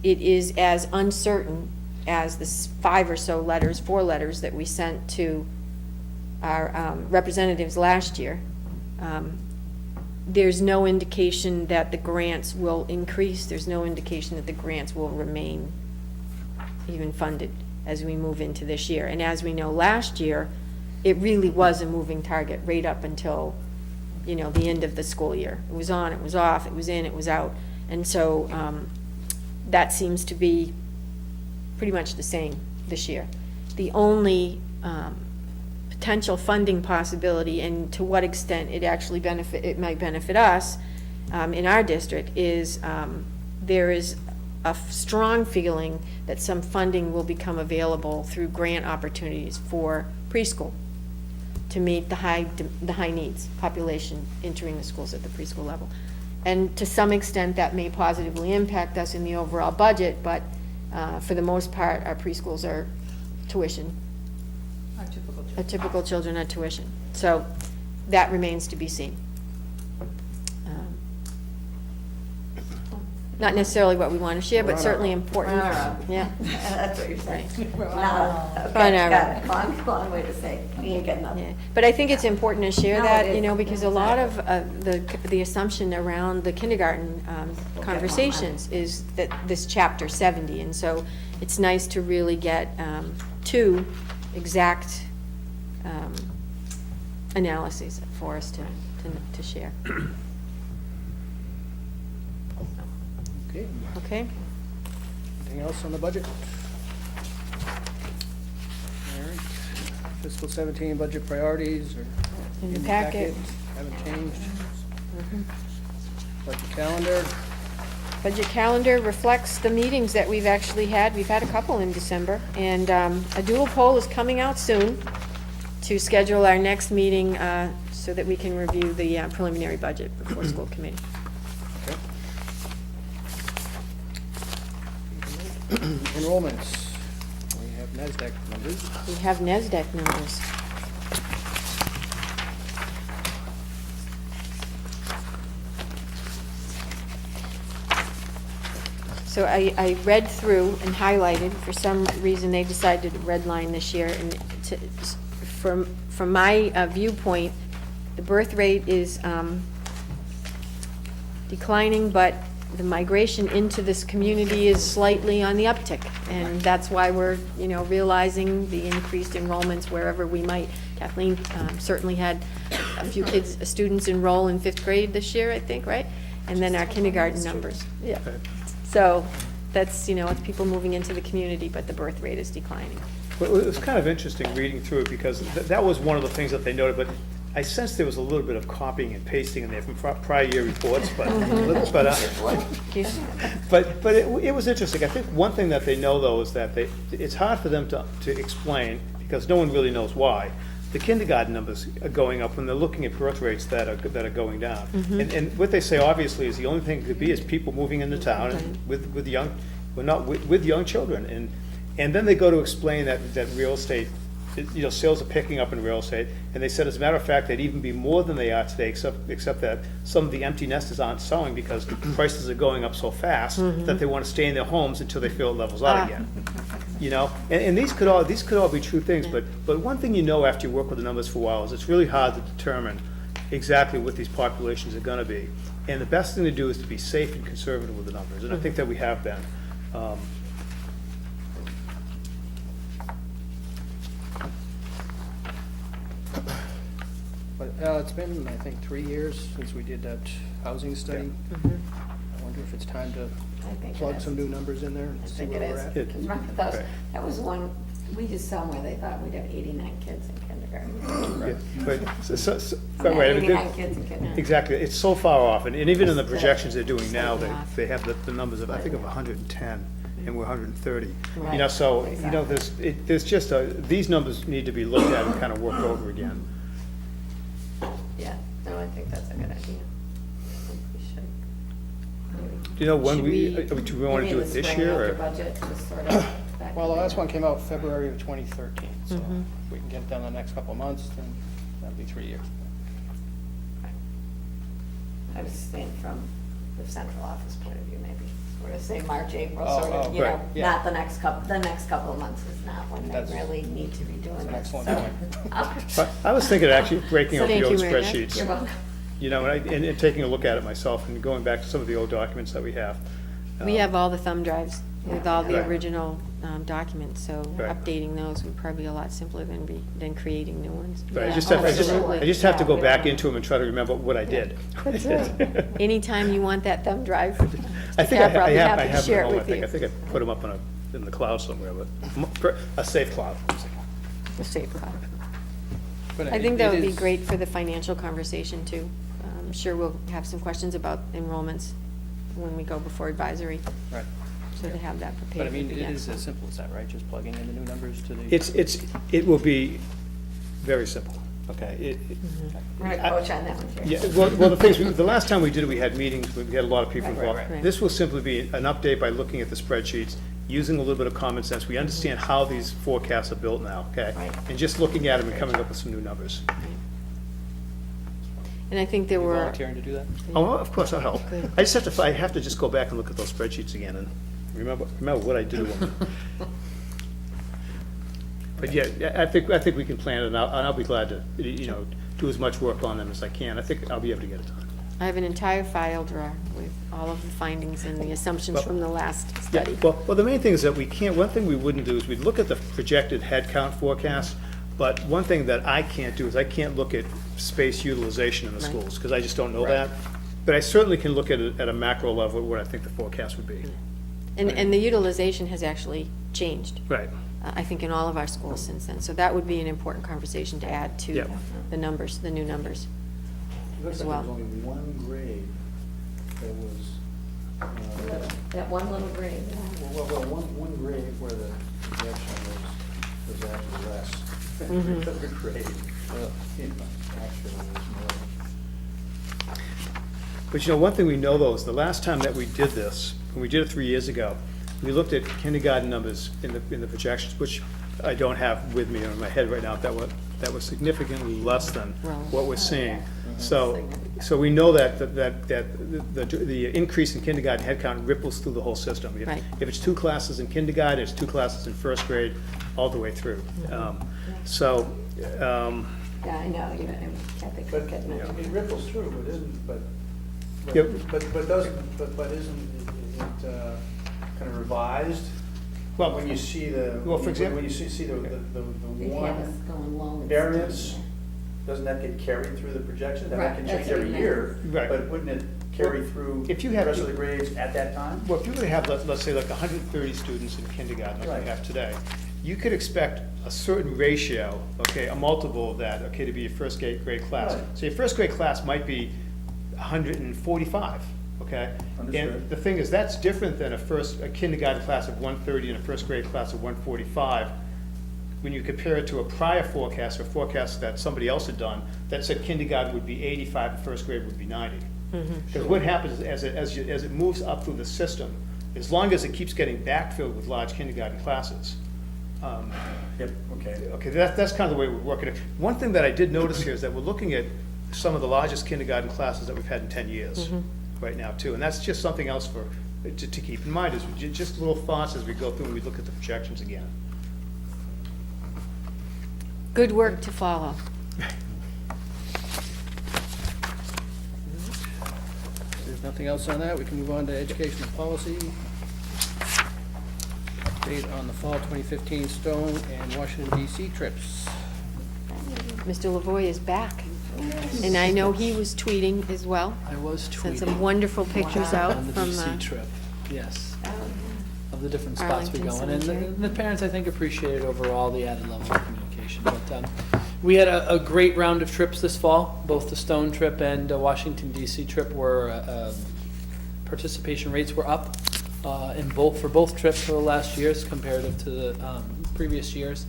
it is as uncertain as the 4 letters that we sent to our representatives last year. There's no indication that the grants will increase. There's no indication that the grants will remain even funded as we move into this year. And as we know, last year, it really was a moving target right up until, the end of the school year. It was on, it was off, it was in, it was out. And so that seems to be pretty much the same this year. The only potential funding possibility, and to what extent it might benefit us in our district, is there is a strong feeling that some funding will become available through grant opportunities for preschool to meet the high needs population entering the schools at the preschool level. And to some extent, that may positively impact us in the overall budget, but for the most part, our preschools are tuition. Our typical children are tuition. So that remains to be seen. Not necessarily what we want to share, but certainly important. Yeah. That's what you're saying. Right. Okay, got it. Long way to say, we ain't getting nothing. Yeah. But I think it's important to share No, that, it is. because a lot of the assumption around the kindergarten conversations is that this Chapter 70, and so it's nice to really get 2 exact analyses for us to share. Okay, Okay? anything else on the budget? All right, fiscal 17 budget priorities are In the packet. Haven't changed. Mhm. Budget calendar, Budget calendar reflects the meetings that we've actually had. We've had a couple in December, and a dual poll is coming out soon to schedule our next meeting so that we can review the preliminary budget before school committee. okay. Enrollments, we have NASDAQ numbers. We have NASDAQ numbers. So I read through and highlighted. For some reason, they decided to redline this year. And from my viewpoint, the birth rate is declining, but the migration into this community is slightly on the uptick. And that's why we're, realizing the increased enrollments wherever we might. Kathleen certainly had a few students enroll in 5th grade this year, I think, right? And then our kindergarten numbers. Yeah. So that's, it's people moving into the community, but the birth rate is declining. Well, it was kind of interesting reading through it, because that was one of the things that they noted, but I sensed there was a little bit of copying and pasting in there from prior year reports, but it was interesting. I think one thing that they know, though, is that it's hard for them to explain, because no one really knows why. The kindergarten numbers are going up when they're looking at birth rates that are going down. And what they say, obviously, is the only thing it could be is people moving into town and with young children. And then they go to explain that real estate, sales are picking up in real estate, and they said, as a matter of fact, they'd even be more than they are today, except that some of the empty nesters aren't selling because prices are going up so fast that they want to stay in their homes until they feel it levels out again. And these could all be true things, but one thing after you work with the numbers for a while is it's really hard to determine exactly what these populations are going to be. And the best thing to do is to be safe and conservative with the numbers, and I think that we have been. But it's been, I think, 3 years since we did that housing study. I wonder if it's time to I think plug it is. some new numbers in there and I see think where it we're is. at. Because remember those, Right. that was one, we just saw where they thought we'd have 89 kids in kindergarten. Yeah, but, Yeah, right, I mean, 89 kids in kindergarten. exactly, it's so far off, and even in the It's projections they're doing now, slightly off. they have the numbers of, I think, of 110, and we're 130. Right, So, exactly. there's just these numbers need to be looked at and kind of worked over again. Yeah, no, I think that's a good idea. I think we should. Do you know when Should do we want to Maybe do in it the this spring year, after or? budget, just sort of back Well, the to last the- one came out February of 2013, so if we can get it done in the next couple of months, then that'd be 3 years. I was saying from the central office point of view, maybe, sort of say March, April, Oh, sort of, oh, you right, know, yeah. not the next couple of months is not when That's- they really need to be doing That's an this. excellent so- point. I was thinking of actually breaking out the Thank old you, Mary Beth. spreadsheets. You're welcome. And taking a look at it myself, and going back to some of the old documents that we have. We have all the thumb drives with all the Right. original documents, so Right. updating those would probably be a lot simpler than creating new ones. But I Yeah, just have absolutely. to go Yeah, back yeah. into them and try to remember what I did. That's right. Anytime you want that thumb drive, I think I I'll be have happy to them share at it home. with you. I think I put them up in the cloud somewhere, but a safe cloud. The safe cloud. But I think it that would be is- great for the financial conversation too. I'm sure we'll have some questions about enrollments when we go before advisory, Right. so to have that prepared. But I mean, would be it is excellent. as simple as that, right? Just plugging in the new numbers to the. It will be very simple, okay? We're gonna coach on that one, Jerry. Yeah, well, the last time we did it, we had meetings, we had a lot of people Right, involved. right, right. This will simply be an update by looking at the spreadsheets, using a little bit of common sense. We understand how these forecasts are built now, okay? Right. And just looking at them and coming up with some new numbers. And I think there You were, volunteering to do that? Oh, well, of course, I'll help. Good. I have to just go back and look at those spreadsheets again and remember what I did to them. But yeah, I think we can plan it, and I'll be glad to, do as much work on them as I can. I think I'll be able to get it done. I have an entire file drawer with all of the findings and the assumptions Well, from the last Yeah, study. well, the main thing is that one thing we wouldn't do is we'd look at the projected head count forecast, but one thing that I can't do is I can't look at space utilization in the Right. schools, because I just don't know Right. that. But I certainly can look at it at a macro level, what I think the forecast would be. And the utilization has actually changed, Right. I think, in all of our schools since then. So that would be an important conversation to add to Yeah. the numbers, the new numbers. It looks as like well. there was only one grade that was, That one little grade. one grade where the projection was actually less. Mhm. The grade, actually was more. But one thing we know though is the last time that we did this, when we did it 3 years ago, we looked at kindergarten numbers in the projections, which I don't have with me in my head right now, that was significantly less than what we're seeing. So we know that the increase in kindergarten headcount ripples through the whole system. Right. If it's 2 classes in kindergarten, it's 2 classes in first grade, all the way through. So, Yeah, I know, you know, Kathy But Cook had mentioned. it ripples through, but Yep. isn't it kind of revised? Well, When you see the, well, for example- when you see the They have us one going low. and variance, steady. doesn't that get carried through the projection? That Right, can that's change what every he meant. year, Right. but wouldn't it carry Well, through if you the have- rest of the grades at that time? well, if you're gonna have, let's say, like 130 students in kindergarten, like Right. we have today, you could expect a certain ratio, okay, a multiple of that, okay, to be your first grade class. Right. So your first grade class might be 145, okay? Understood. And the thing is, that's different than a kindergarten class of 130 and a first grade class of 145. When you compare it to a prior forecast, or forecast that somebody else had done, that said kindergarten would be 85 and first grade would be 90. Because what happens is as it moves up through the system, as long as it keeps getting backfilled with large kindergarten classes, Yep, okay. okay, that's kind of the way we're working it. One thing that I did notice here is that we're looking at some of the largest kindergarten classes that we've had in 10 years right now, too. And that's just something else to keep in mind, is just little thoughts as we go through and we look at the projections again. Good work to follow. If there's nothing else on that, we can move on to educational policy. Update on the fall 2015 Stone and Washington DC trips. Mr. Lavoy is back, and I know he was tweeting as well. I was Sent tweeting. some wonderful pictures out On the from DC trip, yes, Oh, of the different spots we Arlington go in. And Cemetery. the parents, I think, appreciated overall the added level of communication. But we had a great round of trips this fall. Both the Stone trip and Washington DC trip were, participation rates were up for both trips for the last years comparative to the previous years.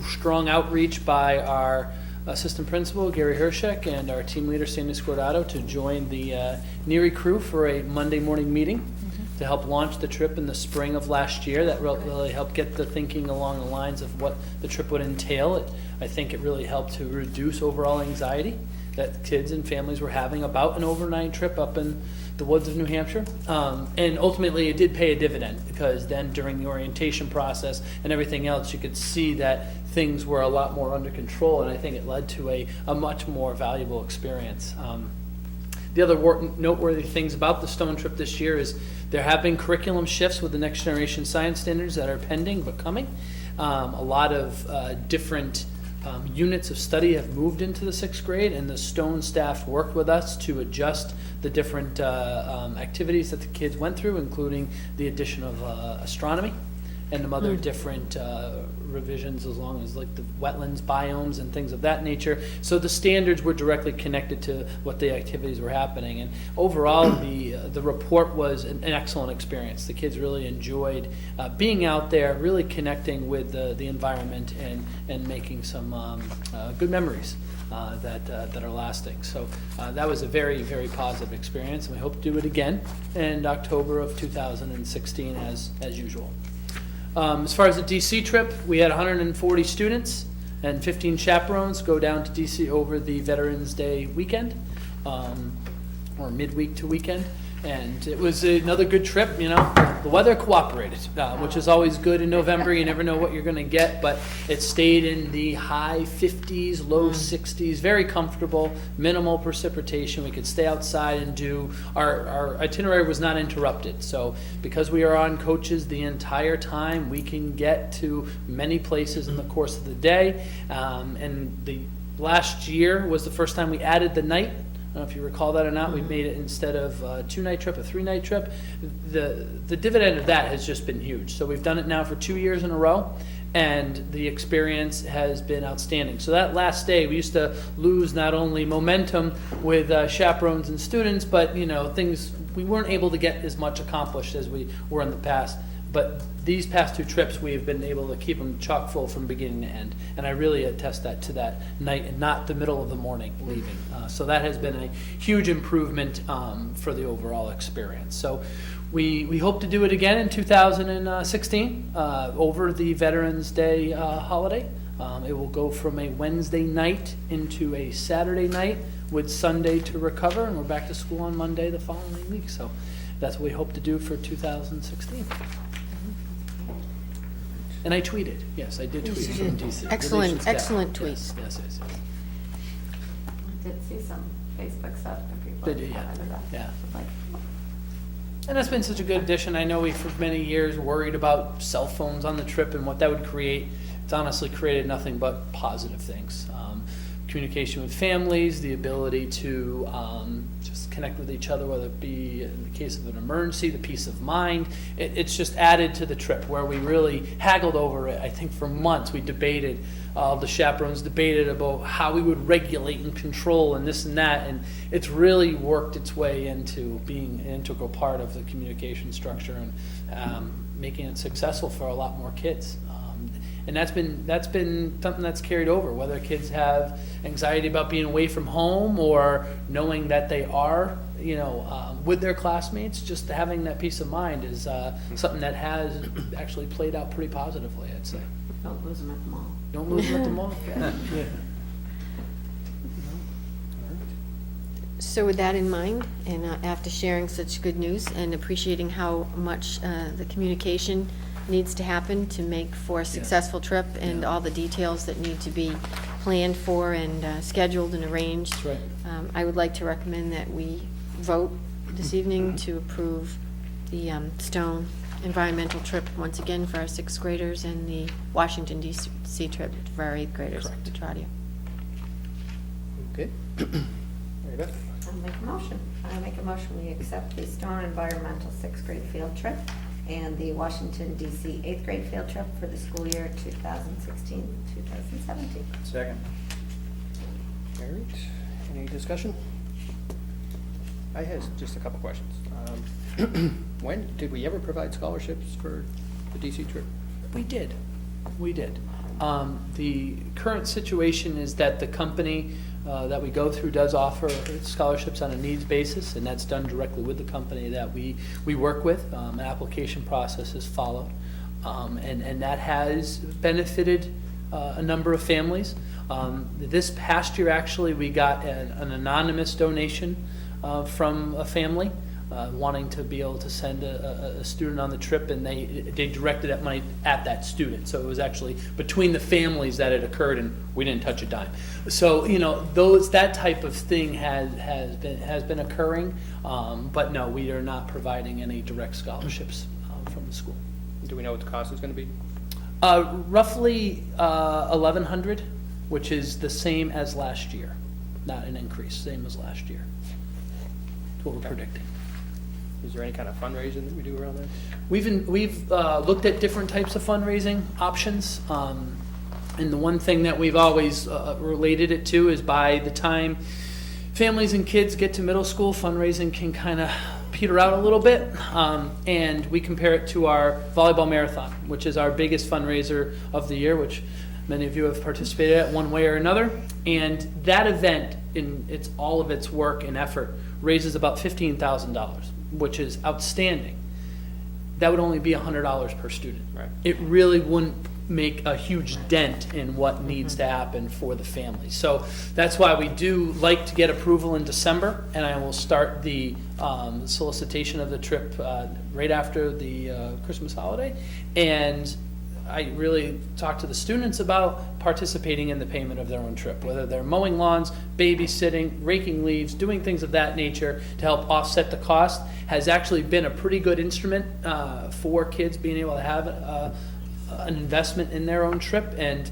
Strong outreach by our assistant principal, Gary Hershek, and our team leader, Sandy Scordato, to join the NERI crew for a Monday morning meeting to help launch the trip in the spring of last year. That really helped get the thinking along the lines of what the trip would entail. I think it really helped to reduce overall anxiety that kids and families were having about an overnight trip up in the woods of New Hampshire. And ultimately, it did pay a dividend, because then during the orientation process and everything else, you could see that things were a lot more under control, and I think it led to a much more valuable experience. The other noteworthy things about the Stone trip this year is there have been curriculum shifts with the next generation science standards that are pending but coming. A lot of different units of study have moved into the 6th grade, and the Stone staff worked with us to adjust the different activities that the kids went through, including the addition of astronomy and some other different revisions, as long as like the wetlands, biomes, and things of that nature. So the standards were directly connected to what the activities were happening. And overall, the report was an excellent experience. The kids really enjoyed being out there, really connecting with the environment, and making some good memories that are lasting. So that was a very, very positive experience, and we hope to do it again in October of 2016 as usual. As far as the DC trip, we had 140 students and 15 chaperones go down to DC over the Veterans Day weekend, or midweek to weekend. And it was another good trip, you know. The weather cooperated, which is always good in November. You never know what you're going to get, but it stayed in the high 50s, low 60s, very comfortable, minimal precipitation. We could stay outside and do, our itinerary was not interrupted. So because we are on coaches the entire time, we can get to many places in the course of the day. And the last year was the first time we added the night. I don't know if you recall that or not. We made it, instead of a 2-night trip, a 3-night trip. The dividend of that has just been huge. So we've done it now for 2 years in a row, and the experience has been outstanding. So that last day, we used to lose not only momentum with chaperones and students, but things, we weren't able to get as much accomplished as we were in the past. But these past 2 trips, we have been able to keep them chock full from beginning to end. And I really attest that to that night and not the middle of the morning leaving. So that has been a huge improvement for the overall experience. So we hope to do it again in 2016 over the Veterans Day holiday. It will go from a Wednesday night into a Saturday night with Sunday to recover, and we're back to school on Monday the following week. So that's what we hope to do for 2016. And I tweeted. Yes, I did tweet Yes, you from did. DC. Excellent, Relations staff. excellent tweet. Yes. I did see some Facebook stuff and people. Did you? Yeah. commented that. Yeah. Like, And that's been such a good addition. I know we, for many years, worried about cell phones on the trip and what that would create. It's honestly created nothing but positive things. communication with families, the ability to just connect with each other, whether it be in the case of an emergency, the peace of mind. It's just added to the trip where we really haggled over it. I think for months we debated, the chaperones debated about how we would regulate and control and this and that, and it's really worked its way into being an integral part of the communication structure and making it successful for a lot more kids. And that's been something that's carried over, whether kids have anxiety about being away from home or knowing that they are, with their classmates. Just having that peace of mind is something that has actually played out pretty positively, I'd say. Don't lose them at the mall. Don't lose them at the mall. Yeah. So with that in mind, and after sharing such good news and appreciating how much the communication needs to happen to make for a successful trip and all the details that need to be planned for and scheduled and arranged, That's right. I would like to recommend that we vote this evening to approve the Stone environmental trip once again for our 6th graders and the Washington D.C. trip for our 8th graders. Correct. To Trodia. Okay. Mary Beth? I'll make a motion. We accept the Stone Environmental 6th grade field trip and the Washington DC 8th grade field trip for the school year 2016-2017. Second. All right, any discussion? I have just a couple questions. When, did we ever provide scholarships for the DC trip? We did. The current situation is that the company that we go through does offer scholarships on a needs basis, and that's done directly with the company that we work with. An application process is followed, and that has benefited a number of families. This past year, actually, we got an anonymous donation from a family wanting to be able to send a student on the trip, and they directed that money at that student. So it was actually between the families that it occurred, and we didn't touch a dime. So that type of thing has been occurring, but no, we are not providing any direct scholarships from the school. Do we know what the cost is going to be? Roughly $1,100, which is the same as last year, not an increase, same as last year. That's what we're predicting. Is there any kind of fundraising that we do around that? We've looked at different types of fundraising options, and the one thing that we've always related it to is by the time families and kids get to middle school, fundraising can kind of peter out a little bit, and we compare it to our volleyball marathon, which is our biggest fundraiser of the year, which many of you have participated at one way or another. And that event, in all of its work and effort, raises about $15,000, which is outstanding. That would only be $100 per student. Right. It really wouldn't make a huge dent in what needs to happen for the family. So that's why we do like to get approval in December, and I will start the solicitation of the trip right after the Christmas holiday. And I really talk to the students about participating in the payment of their own trip, whether they're mowing lawns, babysitting, raking leaves, doing things of that nature to help offset the cost. Has actually been a pretty good instrument for kids being able to have an investment in their own trip. And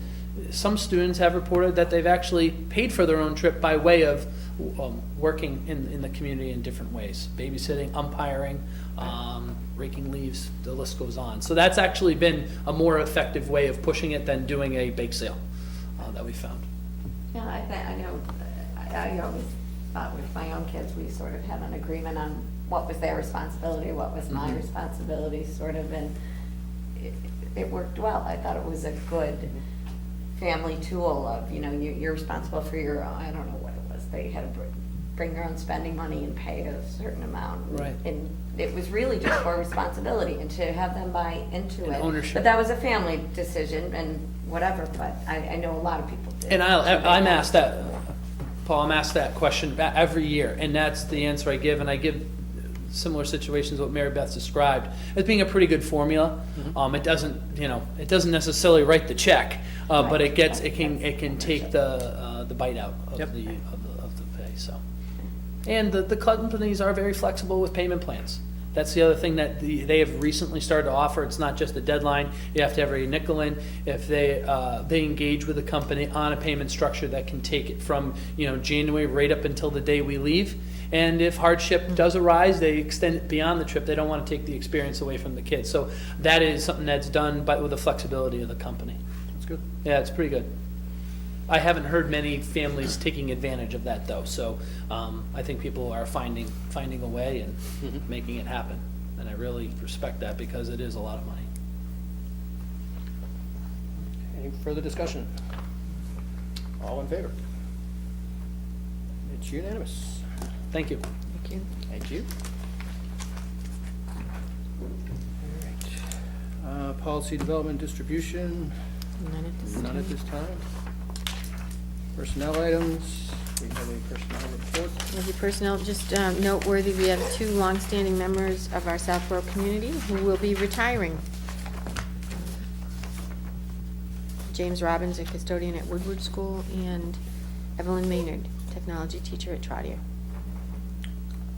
some students have reported that they've actually paid for their own trip by way of working in the community in different ways, babysitting, umpiring, raking leaves, the list goes on. So that's actually been a more effective way of pushing it than doing a bake sale that we found. Yeah, I know, I always thought with my own kids, we sort of had an agreement on what was their responsibility, what was my responsibility, sort of, and it worked well. I thought it was a good family tool of, you're responsible for your, I don't know what it was, they had to bring their own spending money and pay a certain amount. Right. And it was really just for responsibility and to have them buy into And it. ownership. But that was a family decision and whatever, but I know a lot of people did. And I'm asked that, Paul, I'm asked that question every year, and that's the answer I give, and I give similar situations what Mary Beth described as being a pretty good formula. It doesn't necessarily write the check, but it can take the bite out of the pay. So, and the companies are very flexible with payment plans That's the other thing that they have recently started to offer. It's not just a deadline. You have to have a nickel in. If they engage with a company on a payment structure that can take it from, January right up until the day we leave. And if hardship does arise, they extend it beyond the trip. They don't want to take the experience away from the kids. So that is something that's done with the flexibility of the company. That's good. Yeah, it's pretty good. I haven't heard many families taking advantage of that though, so I think people are finding a way and making it happen. And I really respect that because it is a lot of money. Any further discussion? All in favor? It's unanimous. Thank you. Thank you. Thank you. All right. Policy development distribution, None at this none time. at this time. Personnel items, we have a personnel report. With your personnel, just noteworthy, we have 2 longstanding members of our Southborough community who will be retiring. James Robbins, a custodian at Woodward School, and Evelyn Maynard, technology teacher at Trotter.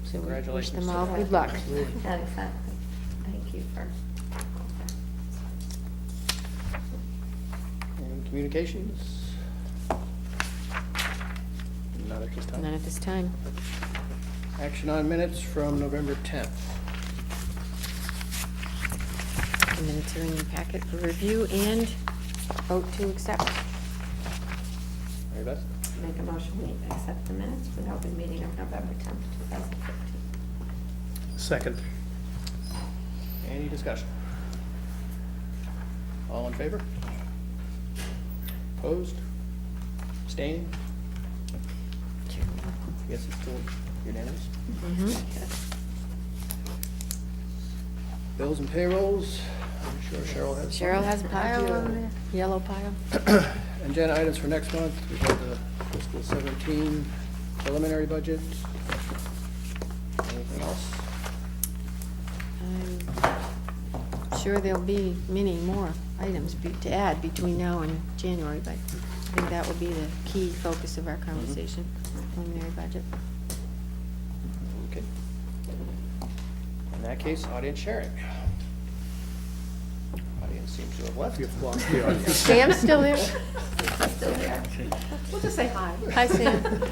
So we wish Congratulations them to all them. good luck. Exactly. Thank you for. And communications? None at this time. None at this time. Action on minutes from November 10th. The minutes are in your packet for review and vote to accept. Mary Beth? Make a motion, we accept the minutes for the open meeting of November 10th, 2015. Second. Any discussion? All in favor? Opposed? Abstaining? Guess it's still unanimous. Bills and payrolls, I'm sure Cheryl has. Cheryl has a pile on there, yellow pile. Agenda items for next month, we have the fiscal 17 preliminary budget. Anything else? I'm sure there'll be many more items to add between now and January, but I think that will be the key focus of our conversation, preliminary budget. Okay. In that case, audience sharing. Audience seems to have left. You've lost the audience. Sam's still there? Still there? We'll just say hi. Hi, Sam.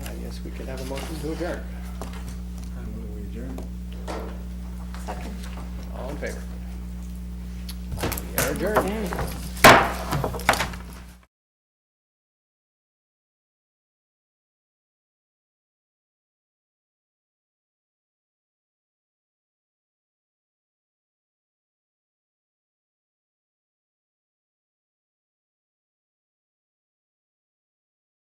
I guess we could have a motion to adjourn. I move we adjourn. Second. All in favor? We are adjourned. Okay.